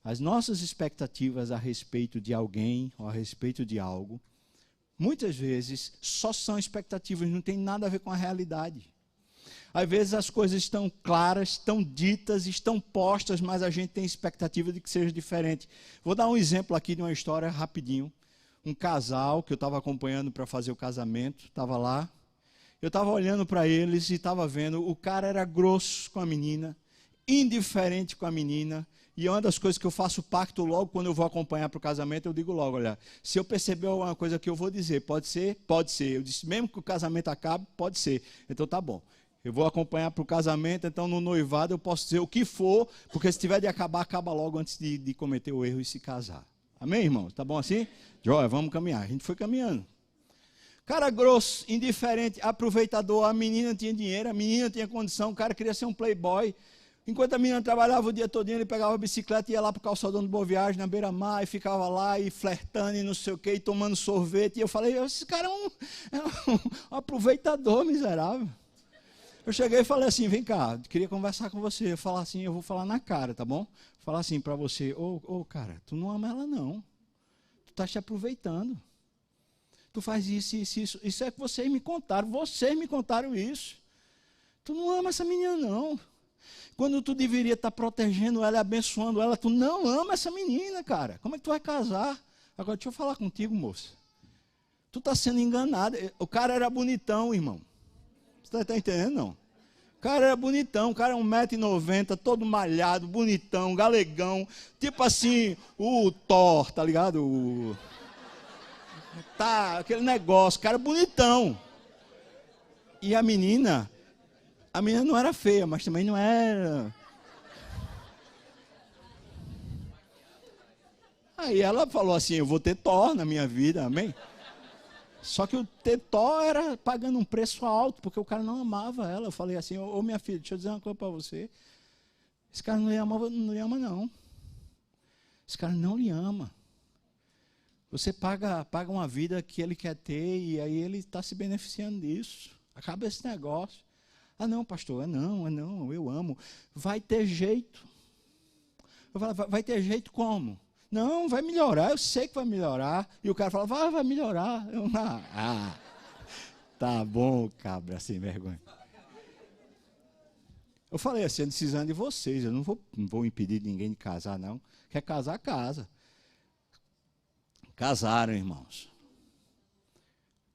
As nossas expectativas a respeito de alguém ou a respeito de algo, muitas vezes só são expectativas, não tem nada a ver com a realidade. Às vezes as coisas estão claras, estão ditas, estão postas, mas a gente tem expectativa de que seja diferente. Vou dar um exemplo aqui de uma história rapidinho. Um casal que eu estava acompanhando para fazer o casamento, estava lá. Eu estava olhando para eles e estava vendo, o cara era grosso com a menina, indiferente com a menina. E uma das coisas que eu faço pacto logo quando eu vou acompanhar para o casamento, eu digo logo: olha, se eu perceber alguma coisa que eu vou dizer, pode ser? Pode ser. Eu disse: mesmo que o casamento acabe, pode ser. Então tá bom. Eu vou acompanhar para o casamento, então no noivado eu posso dizer o que for, porque se tiver de acabar, acaba logo antes de cometer o erro e se casar. Amém, irmãos? Tá bom assim? Joia, vamos caminhar. A gente foi caminhando. Cara grosso, indiferente, aproveitador. A menina tinha dinheiro, a menina tinha condição, o cara queria ser um playboy. Enquanto a menina trabalhava o dia todinho, ele pegava a bicicleta e ia lá para o calçadão do Boa Viagem, na beira-mar, e ficava lá e flertando e não sei o quê, e tomando sorvete. E eu falei: esse cara é um aproveitador miserável. Eu cheguei e falei assim: vem cá, queria conversar com você. Eu falar assim, eu vou falar na cara, tá bom? Falar assim para você: ô cara, tu não ama ela não. Tu tá te aproveitando. Tu faz isso, isso, isso. Isso é que vocês me contaram isso. Tu não ama essa menina não. Quando tu deveria estar protegendo ela e abençoando ela, tu não ama essa menina, cara. Como é que tu vai casar? Agora deixa eu falar contigo, moça. Tu tá sendo enganado. O cara era bonitão, irmão. Você está entendendo, não? O cara era bonitão, o cara é 1,90 m, todo malhado, bonitão, galegão. Tipo assim, o Thor, tá ligado? Tá, aquele negócio, cara bonitão. E a menina não era feia, mas também não era... Aí ela falou assim: eu vou ter Thor na minha vida, amém? Só que o tetó era pagando um preço alto, porque o cara não amava ela. Eu falei assim, ô minha filha, deixa eu dizer uma coisa para você. Esse cara não lhe ama, não. Esse cara não lhe ama. Você paga uma vida que ele quer ter e aí ele está se beneficiando disso. Acaba esse negócio. Ah, não, pastor, não, eu amo. Vai ter jeito. Eu falo, vai ter jeito como? Não, vai melhorar, eu sei que vai melhorar. E o cara fala, vai melhorar. Eu, tá bom, cabra, sem vergonha. Eu falei assim, a decisão é de vocês, eu não vou impedir ninguém de casar, não. Quer casar, casa. Casaram, irmãos.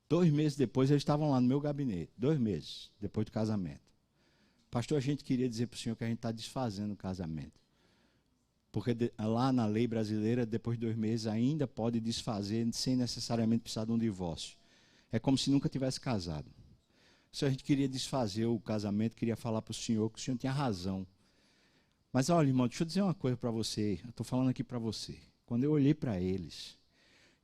2 meses depois, eles estavam lá no meu gabinete. 2 meses depois do casamento. Pastor, a gente queria dizer para o senhor que a gente está desfazendo o casamento. Porque lá na lei brasileira, depois de 2 meses, ainda pode desfazer sem necessariamente precisar de um divórcio. É como se nunca tivesse casado. Se a gente queria desfazer o casamento, queria falar para o senhor que o senhor tinha razão. Mas olha, irmão, deixa eu dizer uma coisa para você. Eu estou falando aqui para você. Quando eu olhei para eles,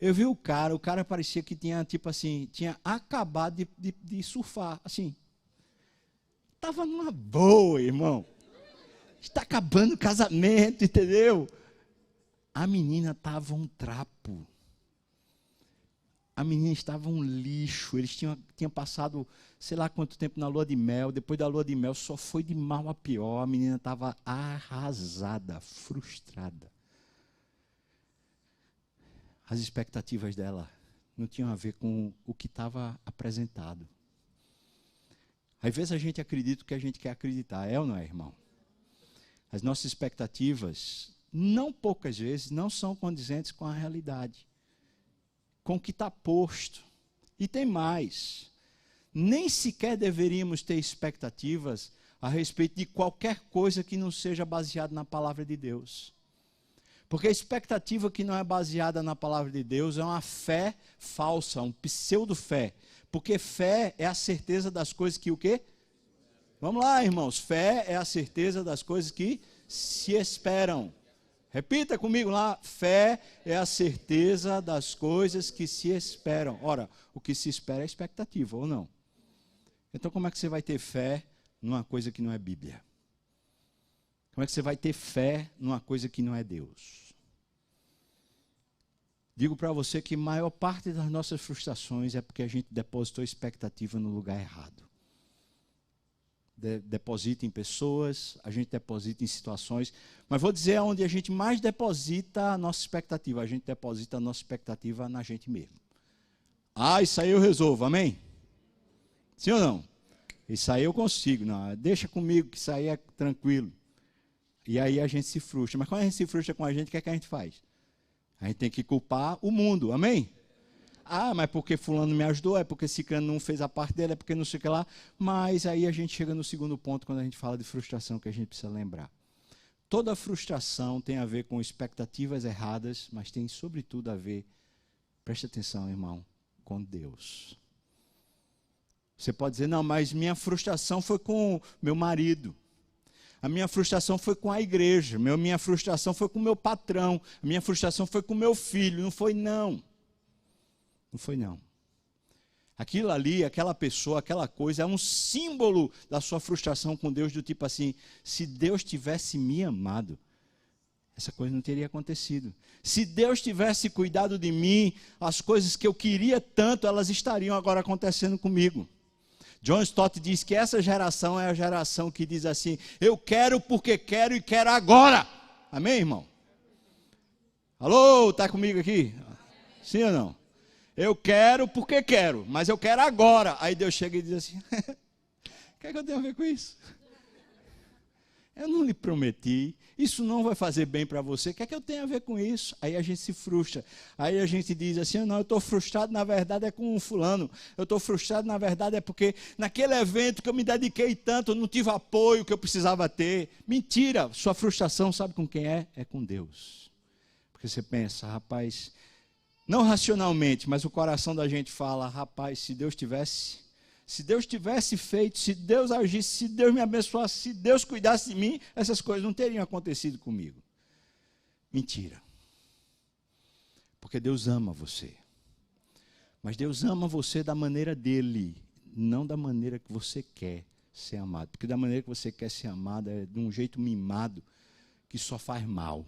eu vi o cara parecia que tinha, tipo assim, tinha acabado de surfar, assim. Estava numa boa, irmão. Está acabando o casamento, entendeu? A menina estava um trapo. A menina estava um lixo. Eles tinham passado, sei lá quanto tempo na lua de mel. Depois da lua de mel, só foi de mal a pior. A menina estava arrasada, frustrada. As expectativas dela não tinham a ver com o que estava apresentado. Às vezes a gente acredita o que a gente quer acreditar. É ou não é, irmão? As nossas expectativas, não poucas vezes, não são condizentes com a realidade. Com o que está posto. E tem mais. Nem sequer deveríamos ter expectativas a respeito de qualquer coisa que não seja baseada na palavra de Deus. Porque a expectativa que não é baseada na palavra de Deus é uma fé falsa, um pseudo-fé. Porque fé é a certeza das coisas que o quê? Vamos lá, irmãos. Fé é a certeza das coisas que se esperam. Repita comigo lá. Fé é a certeza das coisas que se esperam. Ora, o que se espera é expectativa, ou não? Então, como é que você vai ter fé numa coisa que não é Bíblia? Como é que você vai ter fé numa coisa que não é Deus? Digo para você que a maior parte das nossas frustrações é porque a gente depositou expectativa no lugar errado. Deposita em pessoas, a gente deposita em situações, mas vou dizer onde a gente mais deposita a nossa expectativa. A gente deposita a nossa expectativa na gente mesmo. Ah, isso aí eu resolvo, amém? Sim ou não? Isso aí eu consigo, não, deixa comigo que isso aí é tranquilo. E aí a gente se frustra. Mas quando a gente se frustra com a gente, o que é que a gente faz? A gente tem que culpar o mundo, amém? Ah, mas porque fulano me ajudou, é porque ciclano não fez a parte dele, é porque não sei o que lá. Mas aí a gente chega no segundo ponto, quando a gente fala de frustração, que a gente precisa lembrar. Toda frustração tem a ver com expectativas erradas, mas tem sobretudo a ver, preste atenção, irmão, com Deus. Você pode dizer, não, mas minha frustração foi com meu marido. A minha frustração foi com a igreja. Minha frustração foi com o meu patrão. A minha frustração foi com o meu filho. Não foi, não. Não foi, não. Aquilo ali, aquela pessoa, aquela coisa, é um símbolo da sua frustração com Deus, do tipo assim, se Deus tivesse me amado, essa coisa não teria acontecido. Se Deus tivesse cuidado de mim, as coisas que eu queria tanto, elas estariam agora acontecendo comigo. John Stott diz que essa geração é a geração que diz assim, eu quero porque quero e quero agora. Amém, irmão? Alô, está comigo aqui? Sim ou não? Eu quero porque quero, mas eu quero agora. Aí Deus chega e diz assim, o que é que eu tenho a ver com isso? Eu não lhe prometi, isso não vai fazer bem para você, o que é que eu tenho a ver com isso? Aí a gente se frustra, aí a gente diz assim, não, eu estou frustrado, na verdade é com um fulano, eu estou frustrado, na verdade é porque naquele evento que eu me dediquei tanto, eu não tive apoio que eu precisava ter. Mentira, sua frustração sabe com quem é? É com Deus. Porque você pensa, rapaz, não racionalmente, mas o coração da gente fala, rapaz, se Deus tivesse feito, se Deus agisse, se Deus me abençoasse, se Deus cuidasse de mim, essas coisas não teriam acontecido comigo. Mentira. Porque Deus ama você. Mas Deus ama você da maneira dele, não da maneira que você quer ser amado. Porque da maneira que você quer ser amado é de um jeito mimado que só faz mal.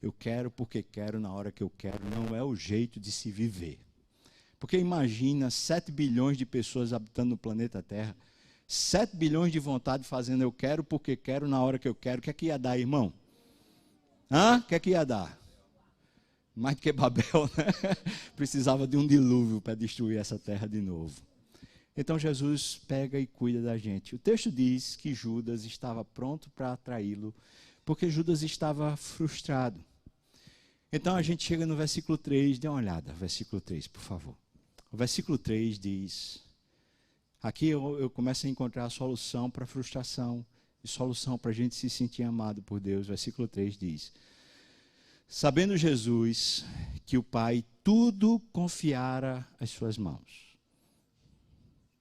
Eu quero porque quero na hora que eu quero, não é o jeito de se viver. Porque imagina 7 bilhões de pessoas habitando no planeta Terra, 7 bilhões de vontade fazendo eu quero porque quero na hora que eu quero. O que é que ia dar, irmão? O que é que ia dar? Mais do que Babel, né? Precisava de um dilúvio para destruir essa terra de novo. Então Jesus pega e cuida da gente. O texto diz que Judas estava pronto para atraí-lo, porque Judas estava frustrado. Então a gente chega no versículo 3, dê uma olhada, versículo 3, por favor. O versículo 3 diz, aqui eu começo a encontrar a solução para a frustração, e solução para a gente se sentir amado por Deus. Versículo 3 diz, sabendo Jesus que o Pai tudo confiara às suas mãos.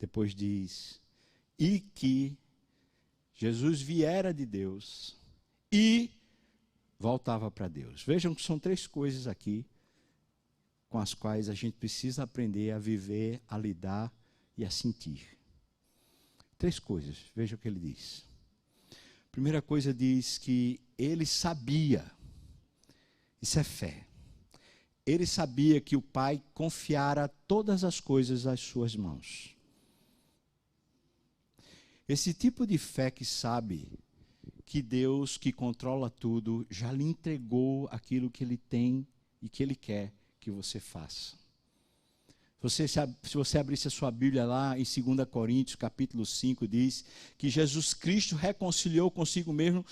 Depois diz, e que Jesus viera de Deus e voltava para Deus. Vejam que são 3 coisas aqui com as quais a gente precisa aprender a viver, a lidar e a sentir. 3 coisas, veja o que ele diz. A primeira coisa diz que ele sabia, isso é fé, ele sabia que o Pai confiara todas as coisas às suas mãos. Esse tipo de fé que sabe que Deus, que controla tudo, já lhe entregou aquilo que Ele tem e que Ele quer que você faça. Se você abrisse a sua Bíblia lá em 2 Coríntios, capítulo 5, diz que Jesus Cristo reconciliou consigo mesmo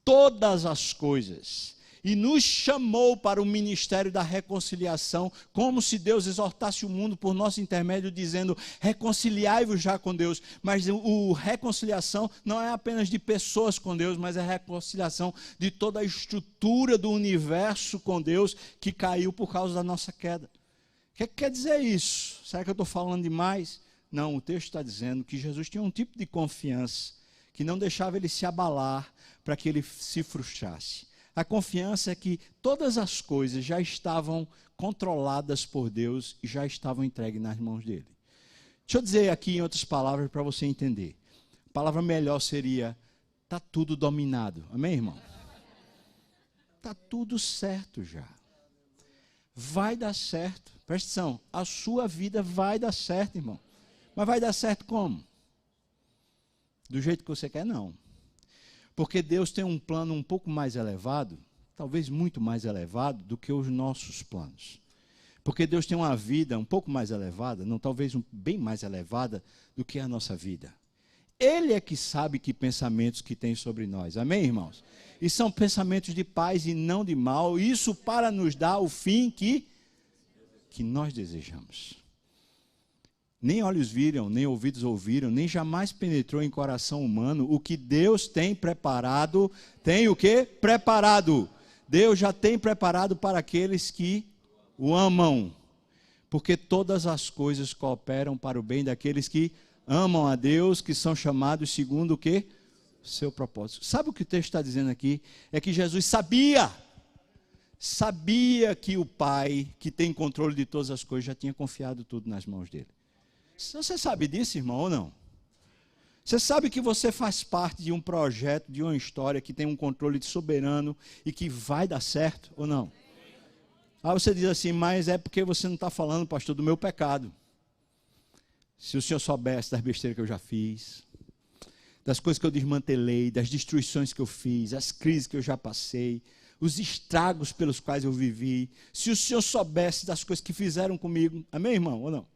todas as coisas e nos chamou para o ministério da reconciliação, como se Deus exortasse o mundo por nosso intermédio, dizendo, reconciliai-vos já com Deus. Mas a reconciliação não é apenas de pessoas com Deus, mas é a reconciliação de toda a estrutura do universo com Deus, que caiu por causa da nossa queda. O que quer dizer isso? Será que eu estou falando demais? Não, o texto está dizendo que Jesus tinha um tipo de confiança que não deixava ele se abalar para que ele se frustrasse. A confiança é que todas as coisas já estavam controladas por Deus e já estavam entregues nas mãos dele. Deixa eu dizer aqui em outras palavras para você entender. A palavra melhor seria, está tudo dominado. Amém, irmão? Está tudo certo já. Vai dar certo. Presta atenção, a sua vida vai dar certo, irmão. Mas vai dar certo como? Do jeito que você quer, não. Porque Deus tem um plano um pouco mais elevado, talvez muito mais elevado do que os nossos planos. Porque Deus tem uma vida um pouco mais elevada, não, talvez bem mais elevada do que a nossa vida. Ele é que sabe que pensamentos que tem sobre nós. Amém, irmãos? E são pensamentos de paz e não de mal. Isso para nos dar o fim que nós desejamos. Nem olhos viram, nem ouvidos ouviram, nem jamais penetrou em coração humano o que Deus tem preparado. Tem o quê? Preparado. Deus já tem preparado para aqueles que o amam. Porque todas as coisas cooperam para o bem daqueles que amam a Deus, que são chamados segundo o quê? Seu propósito. Sabe o que o texto está dizendo aqui? É que Jesus sabia que o Pai, que tem controle de todas as coisas, já tinha confiado tudo nas mãos dele. Você sabe disso, irmão, ou não? Você sabe que você faz parte de um projeto, de uma história que tem um controle soberano e que vai dar certo, ou não? Aí você diz assim, mas é porque você não está falando, pastor, do meu pecado. Se o senhor soubesse das besteiras que eu já fiz, das coisas que eu desmantelei, das destruições que eu fiz, as crises que eu já passei, os estragos pelos quais eu vivi, se o senhor soubesse das coisas que fizeram comigo, amém, irmão, ou não?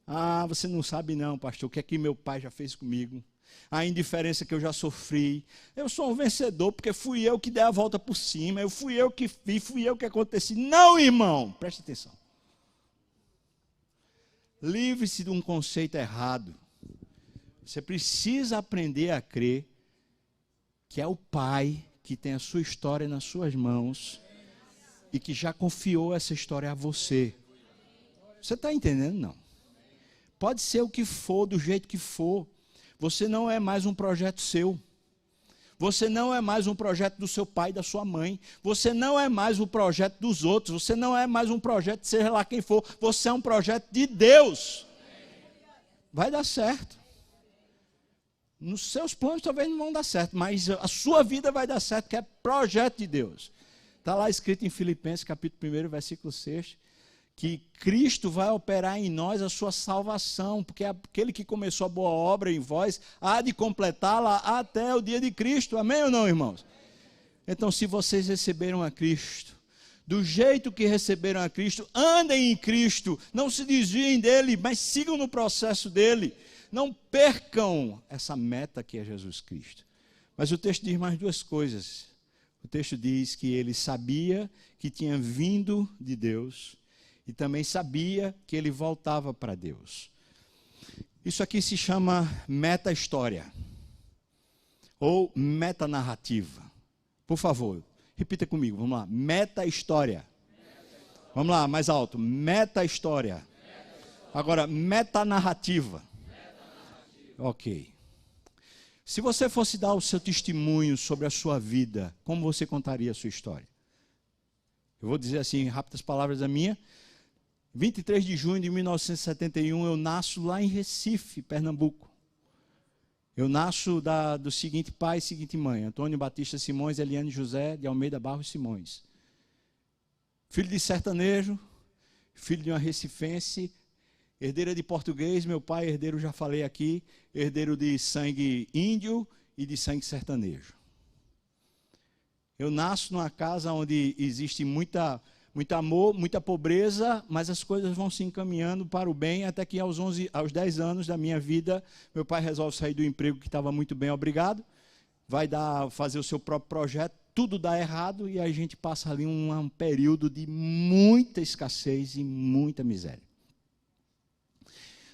Ah, você não sabe não, pastor, o que é que meu pai já fez comigo, a indiferença que eu já sofri. Eu sou um vencedor porque fui eu que dei a volta por cima, fui eu que fiz, fui eu que aconteci. Não, irmão, preste atenção. Livre-se de um conceito errado. Você precisa aprender a crer que é o Pai que tem a sua história nas suas mãos e que já confiou essa história a você. Você está entendendo? Não. Pode ser o que for, do jeito que for. Você não é mais um projeto seu. Você não é mais um projeto do seu pai e da sua mãe. Você não é mais um projeto dos outros. Você não é mais um projeto de seja lá quem for. Você é um projeto de Deus. Vai dar certo. Nos seus planos talvez não vão dar certo, mas a sua vida vai dar certo, que é projeto de Deus. Está lá escrito em Filipenses, capítulo 1, versículo 6, que Cristo vai operar em nós a sua salvação, porque aquele que começou a boa obra em vós, há de completá-la até o dia de Cristo. Amém ou não, irmãos? Então, se vocês receberam a Cristo, do jeito que receberam a Cristo, andem em Cristo, não se desviem dele, mas sigam no processo dele. Não percam essa meta que é Jesus Cristo. Mas o texto diz mais duas coisas. O texto diz que ele sabia que tinha vindo de Deus e também sabia que ele voltava para Deus. Isso aqui se chama meta-história ou metanarrativa. Por favor, repita comigo, vamos lá. Meta-história. Vamos lá, mais alto. Meta-história. Agora, metanarrativa. Ok. Se você fosse dar o seu testemunho sobre a sua vida, como você contaria a sua história? Eu vou dizer assim, em rápidas palavras a minha. 23 de junho de 1971, eu nasço lá em Recife, Pernambuco. Eu nasço do seguinte pai e seguinte mãe, Antônio Batista Simões, Eliane José de Almeida Barros Simões. Filho de sertanejo, filho de uma recifense, herdeira de português, meu pai herdeiro, já falei aqui, herdeiro de sangue índio e de sangue sertanejo. Eu nasço numa casa onde existe muito amor, muita pobreza, mas as coisas vão se encaminhando para o bem, até que aos 10 anos da minha vida, meu pai resolve sair do emprego que estava muito bem, obrigado, vai fazer o seu próprio projeto, tudo dá errado e a gente passa ali um período de muita escassez e muita miséria.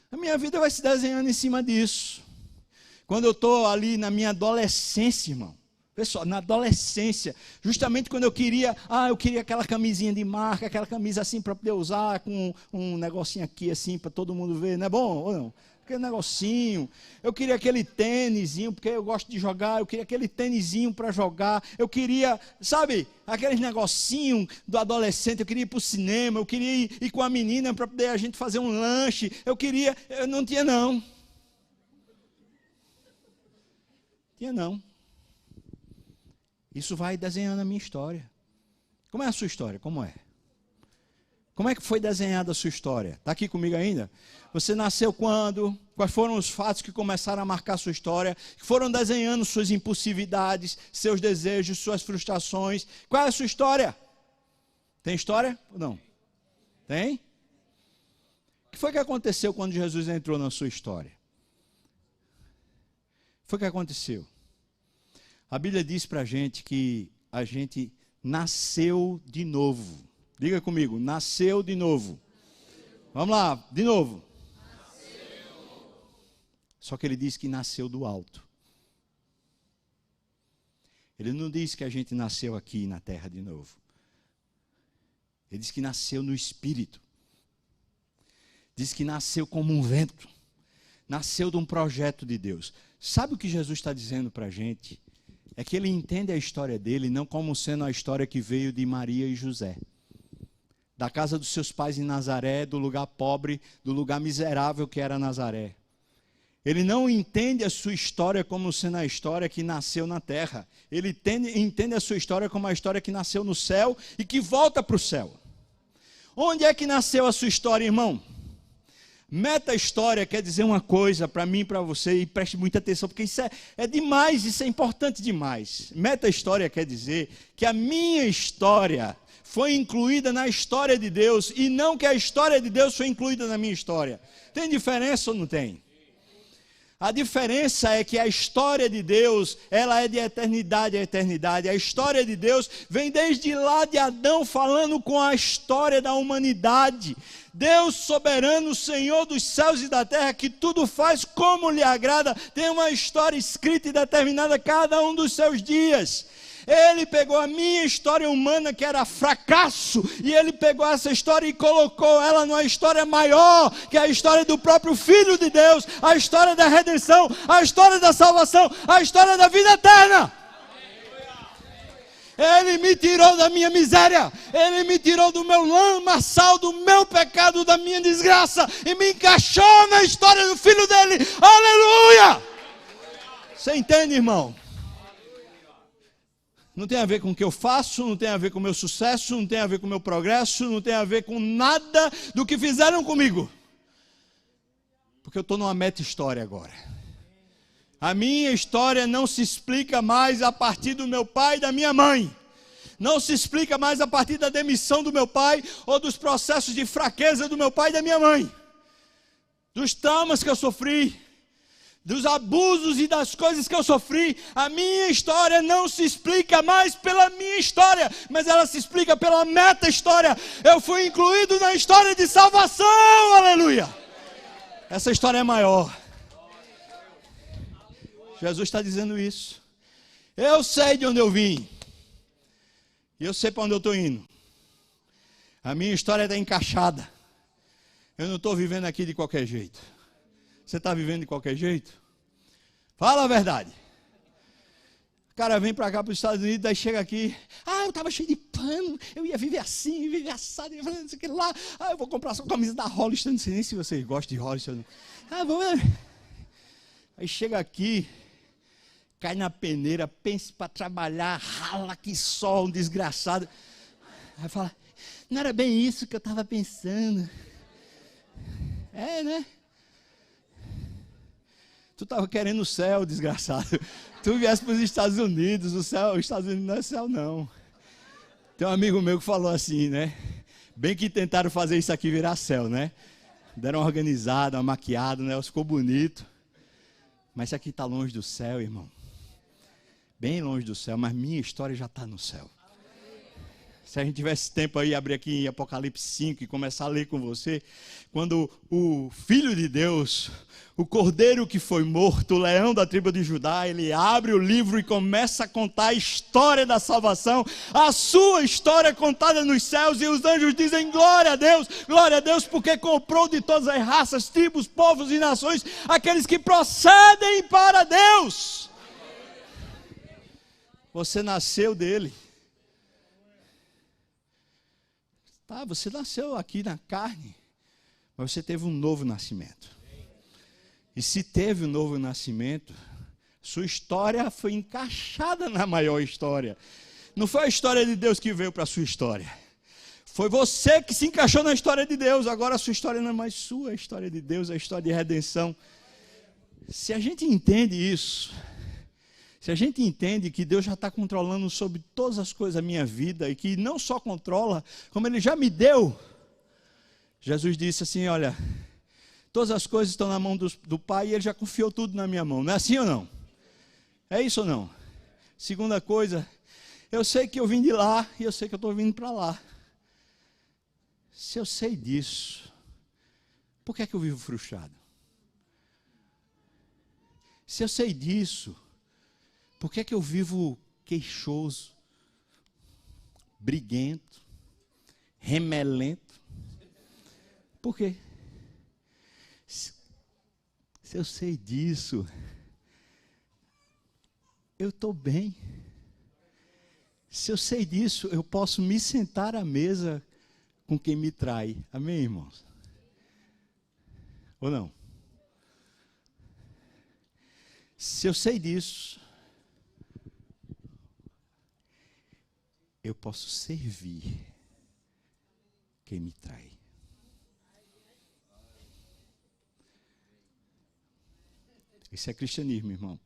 A minha vida vai se desenhando em cima disso. Quando eu estou ali na minha adolescência, irmão, pessoal, na adolescência, justamente quando eu queria aquela camisinha de marca, aquela camisa assim para poder usar, com um negocinho aqui assim para todo mundo ver, não é bom ou não? Aquele negocinho, eu queria aquele tênisinho, porque eu gosto de jogar, eu queria aquele tênisinho para jogar, eu queria, sabe, aqueles negocinho do adolescente, eu queria ir para o cinema, eu queria ir com a menina para poder a gente fazer um lanche, eu não tinha não. Tinha não. Isso vai desenhando a minha história. Como é a sua história? Como é? Como é que foi desenhada a sua história? Está aqui comigo ainda? Você nasceu quando? Quais foram os fatos que começaram a marcar a sua história? Que foram desenhando suas impulsividades, seus desejos, suas frustrações. Qual é a sua história? Tem história ou não? Tem? O que foi que aconteceu quando Jesus entrou na sua história? O que foi que aconteceu? A Bíblia diz para a gente que a gente nasceu de novo. Diga comigo, nasceu de novo. Vamos lá, de novo. Só que ele diz que nasceu do alto. Ele não diz que a gente nasceu aqui na terra de novo. Ele diz que nasceu no Espírito. Diz que nasceu como um vento. Nasceu de um projeto de Deus. Sabe o que Jesus está dizendo para a gente? É que ele entende a história dele não como sendo a história que veio de Maria e José. Da casa dos seus pais em Nazaré, do lugar pobre, do lugar miserável que era Nazaré. Ele não entende a sua história como sendo a história que nasceu na terra. Ele entende a sua história como a história que nasceu no céu e que volta para o céu. Onde é que nasceu a sua história, irmão? Meta-história quer dizer uma coisa para mim e para você, e preste muita atenção, porque isso é demais, isso é importante demais. Meta-história quer dizer que a minha história foi incluída na história de Deus, e não que a história de Deus foi incluída na minha história. Tem diferença ou não tem? A diferença é que a história de Deus, ela é de eternidade a eternidade. A história de Deus vem desde lá de Adão, falando com a história da humanidade. Deus soberano, Senhor dos céus e da terra, que tudo faz como lhe agrada, tem uma história escrita e determinada a cada um dos seus dias. Ele pegou a minha história humana, que era fracasso, e ele pegou essa história e colocou ela numa história maior, que é a história do próprio Filho de Deus, a história da redenção, a história da salvação, a história da vida eterna. Ele me tirou da minha miséria. Ele me tirou do meu lamaçal, do meu pecado, da minha desgraça. E me encaixou na história do Filho dele. Aleluia! Você entende, irmão? Não tem a ver com o que eu faço, não tem a ver com o meu sucesso, não tem a ver com o meu progresso, não tem a ver com nada do que fizeram comigo. Porque eu estou numa meta-história agora. A minha história não se explica mais a partir do meu pai e da minha mãe. Não se explica mais a partir da demissão do meu pai ou dos processos de fraqueza do meu pai e da minha mãe. Dos traumas que eu sofri, dos abusos e das coisas que eu sofri. A minha história não se explica mais pela minha história, mas ela se explica pela meta-história. Eu fui incluído na história de salvação, aleluia! Essa história é maior. Jesus está dizendo isso. Eu sei de onde eu vim. E eu sei para onde eu estou indo. A minha história está encaixada. Eu não estou vivendo aqui de qualquer jeito. Você está vivendo de qualquer jeito? Fala a verdade. O cara vem para cá, para os Estados Unidos, daí chega aqui. Eu estava cheio de pano, eu ia viver assim, viver assado, ia fazer isso aqui lá. Eu vou comprar só camisa da Hollister, não sei nem se vocês gostam de Hollister. Vou ver. Aí chega aqui, cai na peneira, pensa para trabalhar, rala que sol, um desgraçado. Aí fala, não era bem isso que eu estava pensando. Né? Tu estava querendo o céu, desgraçado. Tu viesse para os Estados Unidos, os Estados Unidos não é céu, não. Tem um amigo meu que falou assim, né? Bem que tentaram fazer isso aqui virar céu, né? Deram uma organizada, uma maquiada, né? Ficou bonito. Mas isso aqui está longe do céu, irmão. Bem longe do céu, mas minha história já está no céu. Se a gente tivesse tempo aí, abrir aqui em Apocalipse 5 e começar a ler com você, quando o Filho de Deus, o Cordeiro que foi morto, o leão da tribo de Judá, ele abre o livro e começa a contar a história da salvação, a sua história contada nos céus, e os anjos dizem glória a Deus, porque comprou de todas as raças, tribos, povos e nações, aqueles que procedem para Deus. Você nasceu dele. Você nasceu aqui na carne, mas você teve um novo nascimento. E se teve um novo nascimento, sua história foi encaixada na maior história. Não foi a história de Deus que veio para a sua história. Foi você que se encaixou na história de Deus. Agora a sua história não é mais sua, a história de Deus, a história de redenção. Se a gente entende isso, se a gente entende que Deus já está controlando sobre todas as coisas da minha vida, e que não só controla, como Ele já me deu. Jesus disse assim, olha, todas as coisas estão na mão do Pai, e Ele já confiou tudo na minha mão. Não é assim ou não? É isso ou não? Segunda coisa, eu sei que eu vim de lá, e eu sei que eu estou vindo para lá. Se eu sei disso, por que é que eu vivo frustrado? Se eu sei disso, por que é que eu vivo queixoso, briguento, remelento? Por quê? Se eu sei disso, eu estou bem. Se eu sei disso, eu posso me sentar à mesa com quem me trai. Amém, irmãos? Ou não? Se eu sei disso, eu posso servir quem me trai. Isso é cristianismo, irmão.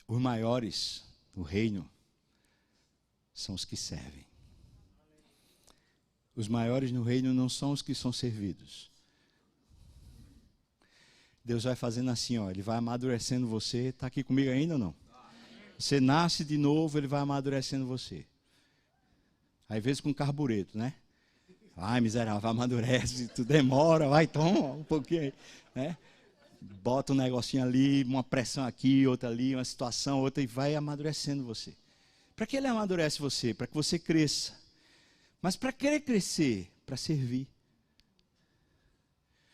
Os maiores no reino são os que servem. Os maiores no reino não são os que são servidos. Deus vai fazendo assim, Ele vai amadurecendo você. Está aqui comigo ainda ou não? Você nasce de novo, Ele vai amadurecendo você. Às vezes com carbureto, né? Vai, miserável, amadurece, tu demora, vai, toma um pouquinho aí, né? Bota um negocinho ali, uma pressão aqui, outra ali, uma situação, outra, e vai amadurecendo você. Para que Ele amadurece você? Para que você cresça. Mas para querer crescer, para servir.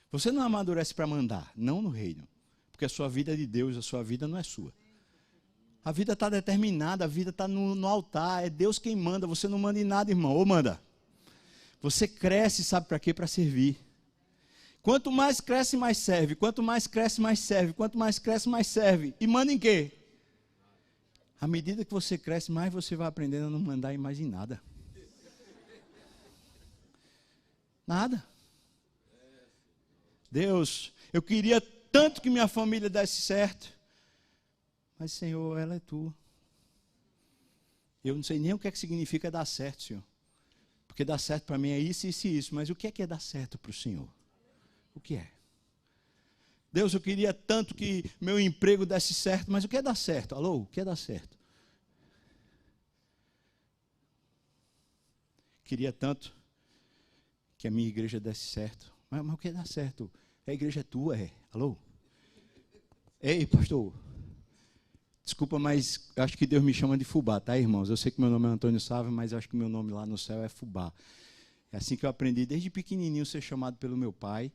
Você não amadurece para mandar, não no reino. Porque a sua vida é de Deus, a sua vida não é sua. A vida está determinada, a vida está no altar. É Deus quem manda, você não manda em nada, irmão. Ou manda. Você cresce, sabe para quê? Para servir. Quanto mais cresce, mais serve. Quanto mais cresce, mais serve. Quanto mais cresce, mais serve. E manda em quê? À medida que você cresce, mais você vai aprendendo a não mandar mais em nada. Nada. Deus, eu queria tanto que minha família desse certo. Mas, Senhor, ela é tua. Eu não sei nem o que é que significa dar certo, Senhor. Porque dar certo para mim é isso, isso e isso. Mas o que é dar certo para o Senhor? O que é? Deus, eu queria tanto que meu emprego desse certo, mas o que é dar certo? Alô, o que é dar certo? Queria tanto que a minha igreja desse certo. Mas o que é dar certo? A igreja é tua, é. Alô? Ei, pastor. Desculpa, mas eu acho que Deus me chama de Fubá, tá, irmãos? Eu sei que meu nome é Antônio Sávio, mas eu acho que meu nome lá no céu é Fubá. É assim que eu aprendi desde pequenininho ser chamado pelo meu pai.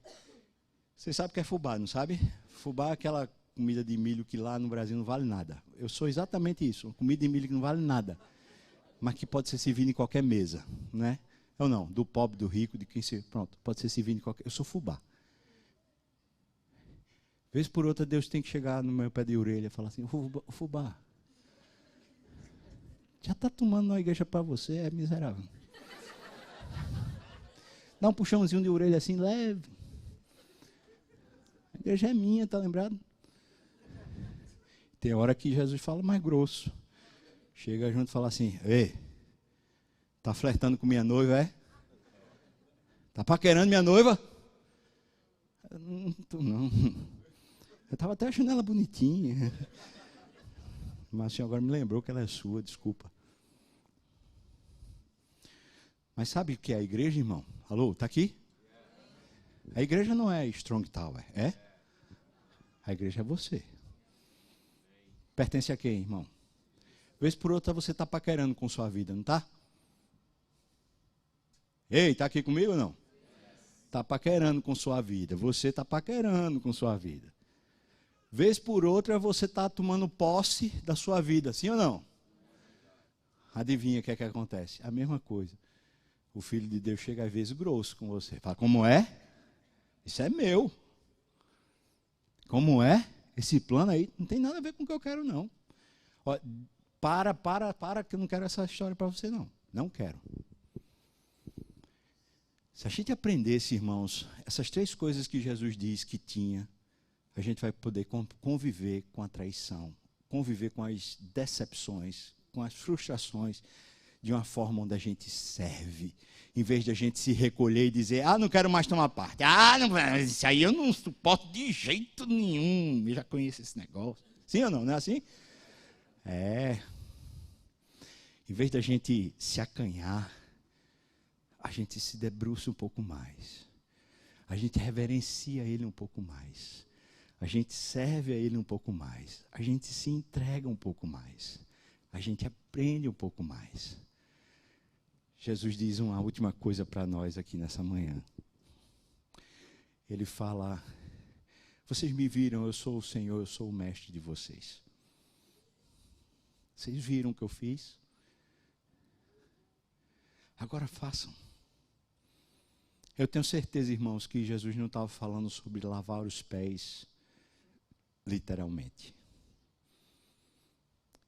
Você sabe o que é fubá, não sabe? Fubá é aquela comida de milho que lá no Brasil não vale nada. Eu sou exatamente isso, uma comida de milho que não vale nada, mas que pode ser servida em qualquer mesa, né? Ou não, do pobre, do rico, de quem se... Pronto, pode ser servido em qualquer... Eu sou fubá. Vez por outra, Deus tem que chegar no meu pé de orelha e falar assim, fubá, já está tomando uma igreja para você, é miserável. Dá um puxãozinho de orelha assim, leve. A igreja é minha, tá lembrado? Tem hora que Jesus fala mais grosso. Chega junto e fala assim, ei, tá flertando com minha noiva, é? Tá paquerando minha noiva? Eu não tô não. Eu estava até achando ela bonitinha. Mas o senhor agora me lembrou que ela é sua, desculpa. Mas sabe o que é a igreja, irmão? Alô, está aqui? A igreja não é Strong Tower, é? A igreja é você. Pertence a quem, irmão? Vez por outra você está paquerando com sua vida, não está? Ei, está aqui comigo ou não? Está paquerando com sua vida. Você está paquerando com sua vida. Vez por outra você está tomando posse da sua vida, sim ou não? Adivinha o que é que acontece? A mesma coisa. O Filho de Deus chega às vezes grosso com você. Fala, como é? Isso é meu. Como é? Esse plano aí não tem nada a ver com o que eu quero, não. Ó, para, que eu não quero essa história para você, não. Não quero. Se a gente aprendesse, irmãos, essas 3 coisas que Jesus diz que tinha, a gente vai poder conviver com a traição, conviver com as decepções, com as frustrações, de uma forma onde a gente serve, em vez de a gente se recolher e dizer, não quero mais tomar parte, não, isso aí eu não suporto de jeito nenhum, eu já conheço esse negócio. Sim ou não? Não é assim? É. Em vez da gente se acanhar, a gente se debruça um pouco mais, a gente reverencia Ele um pouco mais, a gente serve a Ele um pouco mais, a gente se entrega um pouco mais, a gente aprende um pouco mais. Jesus diz uma última coisa para nós aqui nessa manhã. Ele fala, vocês me viram, eu sou o Senhor, eu sou o mestre de vocês. Vocês viram o que eu fiz? Agora façam. Eu tenho certeza, irmãos, que Jesus não estava falando sobre lavar os pés, literalmente.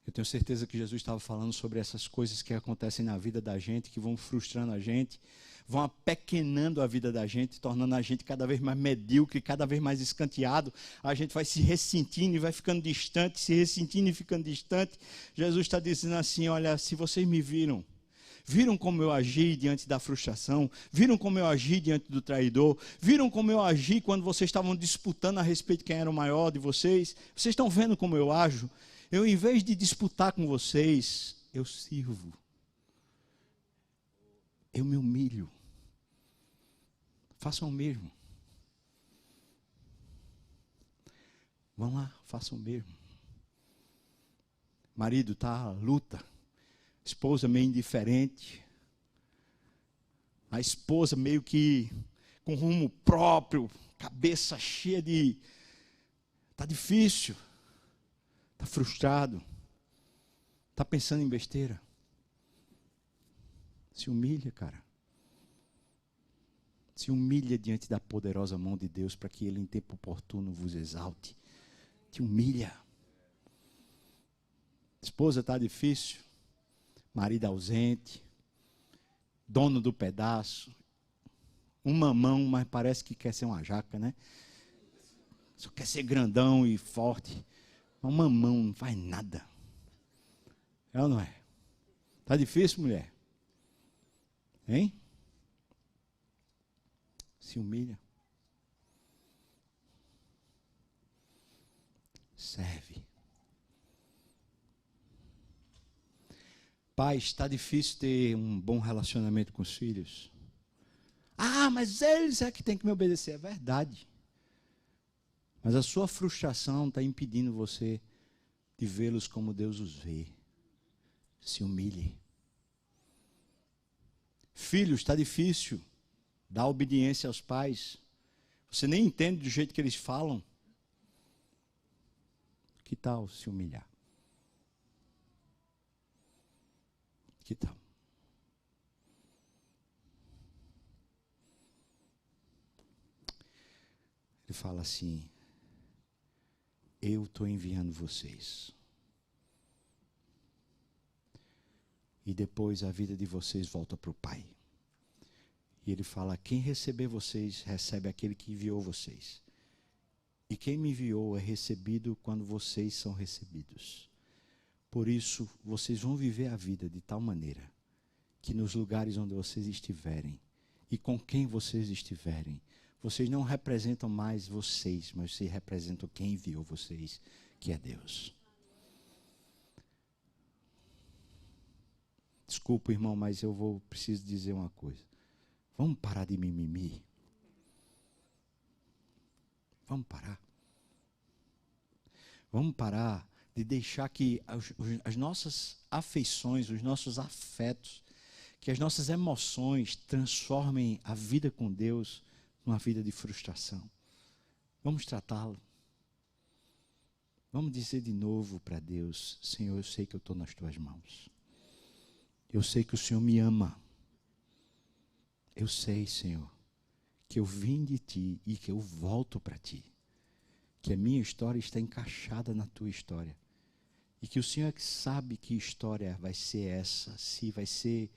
Eu tenho certeza que Jesus estava falando sobre essas coisas que acontecem na vida da gente, que vão frustrando a gente, vão apequenando a vida da gente, tornando a gente cada vez mais medíocre, cada vez mais escanteado. A gente vai se ressentindo e vai ficando distante, se ressentindo e ficando distante. Jesus está dizendo assim, olha, se vocês me viram como eu agi diante da frustração, viram como eu agi diante do traidor, viram como eu agi quando vocês estavam disputando a respeito de quem era o maior de vocês, vocês estão vendo como eu ajo? Eu, em vez de disputar com vocês, eu sirvo. Eu me humilho. Façam o mesmo. Vão lá, façam o mesmo. Marido está à luta. Esposa meio indiferente. A esposa meio que com rumo próprio. Cabeça cheia de... Está difícil. Está frustrado. Está pensando em besteira? Se humilha, cara. Se humilha diante da poderosa mão de Deus para que Ele em tempo oportuno vos exalte. Te humilha. Esposa está difícil. Marido ausente. Dono do pedaço. Um mamão, mas parece que quer ser uma jaca, né? Só quer ser grandão e forte. Um mamão não faz nada. É ou não é? Está difícil, mulher? Hein? Se humilha. Serve. Pai, está difícil ter um bom relacionamento com os filhos. Ah, mas eles é que tem que me obedecer. É verdade. Mas a sua frustração está impedindo você de vê-los como Deus os vê. Se humilhe. Filhos, está difícil dar obediência aos pais. Você nem entende do jeito que eles falam. Que tal se humilhar? Que tal? Ele fala assim: eu estou enviando vocês. E depois a vida de vocês volta para o Pai. E ele fala: quem receber vocês, recebe aquele que enviou vocês. E quem me enviou é recebido quando vocês são recebidos. Por isso, vocês vão viver a vida de tal maneira que nos lugares onde vocês estiverem e com quem vocês estiverem, vocês não representam mais vocês, mas vocês representam quem enviou vocês, que é Deus. Desculpa, irmão, mas preciso dizer uma coisa. Vamos parar de mimimi? Vamos parar. Vamos parar de deixar que as nossas afeições, os nossos afetos, que as nossas emoções transformem a vida com Deus numa vida de frustração. Vamos tratá-lo. Vamos dizer de novo para Deus: Senhor, eu sei que eu estou nas tuas mãos. Eu sei que o Senhor me ama. Eu sei, Senhor, que eu vim de Ti e que eu volto para Ti. Que a minha história está encaixada na Tua história. E que o Senhor é que sabe que história vai ser essa. Se vai ser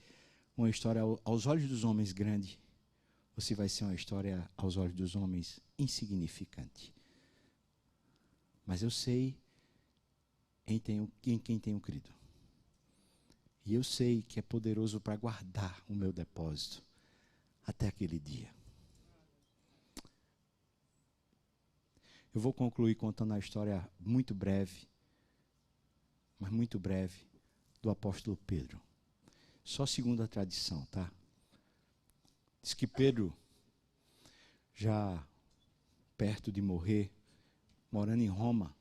uma história aos olhos dos homens grande, ou se vai ser uma história aos olhos dos homens insignificante. Mas eu sei em quem tenho crido. E eu sei que é poderoso para guardar o meu depósito até aquele dia. Eu vou concluir contando a história muito breve, mas muito breve, do apóstolo Pedro. Só segundo a tradição, tá? Diz que Pedro, já perto de morrer, morando em Roma,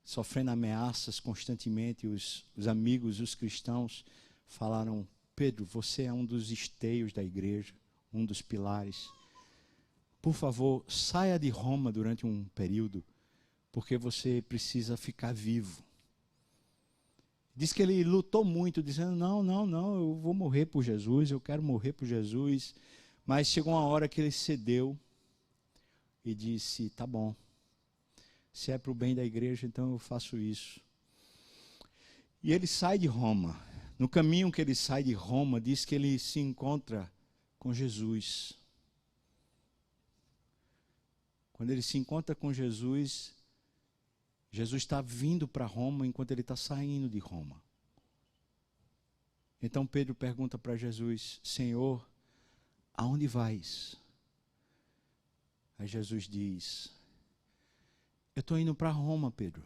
sofrendo ameaças constantemente, os amigos, os cristãos, falaram: Pedro, você é um dos esteios da igreja, um dos pilares. Por favor, saia de Roma durante um período, porque você precisa ficar vivo. Diz que ele lutou muito, dizendo: não, eu vou morrer por Jesus, eu quero morrer por Jesus. Mas chegou uma hora que ele cedeu e disse: tá bom, se é para o bem da igreja, então eu faço isso. E ele sai de Roma. No caminho que ele sai de Roma, diz que ele se encontra com Jesus. Quando ele se encontra com Jesus, Jesus está vindo para Roma enquanto ele está saindo de Roma. Então Pedro pergunta para Jesus: Senhor, aonde vais? Aí Jesus diz: eu estou indo para Roma, Pedro,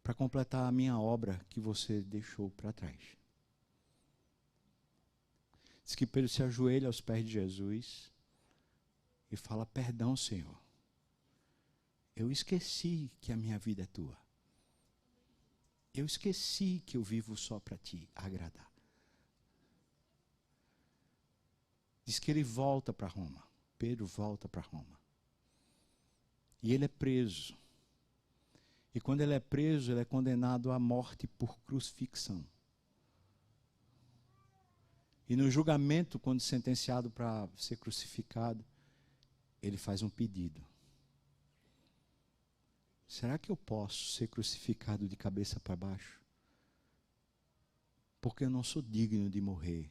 para completar a minha obra que você deixou para trás. Diz que Pedro se ajoelha aos pés de Jesus e fala: perdão, Senhor, eu esqueci que a minha vida é tua. Eu esqueci que eu vivo só para Te agradar. Diz que ele volta para Roma. Pedro volta para Roma. E ele é preso. E quando ele é preso, ele é condenado à morte por crucifixão. E no julgamento, quando sentenciado para ser crucificado, ele faz um pedido. Será que eu posso ser crucificado de cabeça para baixo? Porque eu não sou digno de morrer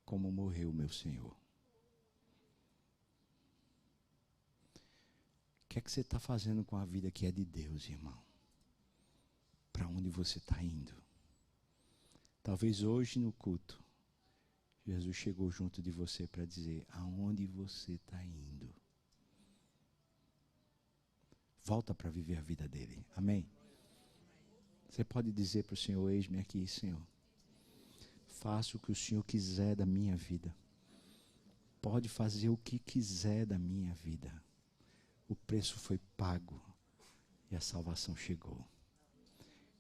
como morreu o meu Senhor. O que é que você está fazendo com a vida que é de Deus, irmão? Para onde você está indo? Talvez hoje no culto, Jesus chegou junto de você para dizer, aonde você está indo? Volta para viver a vida dele. Amém? Você pode dizer para o Senhor, eis-me aqui, Senhor. Faça o que o Senhor quiser da minha vida. Pode fazer o que quiser da minha vida. O preço foi pago e a salvação chegou.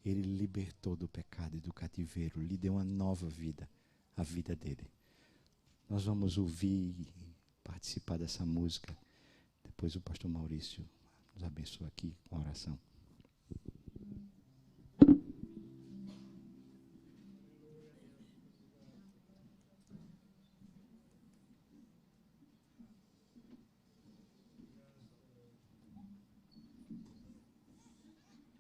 Ele libertou do pecado e do cativeiro, lhe deu uma nova vida, a vida dele. Nós vamos ouvir e participar dessa música. Depois o pastor Maurício nos abençoa aqui com a oração.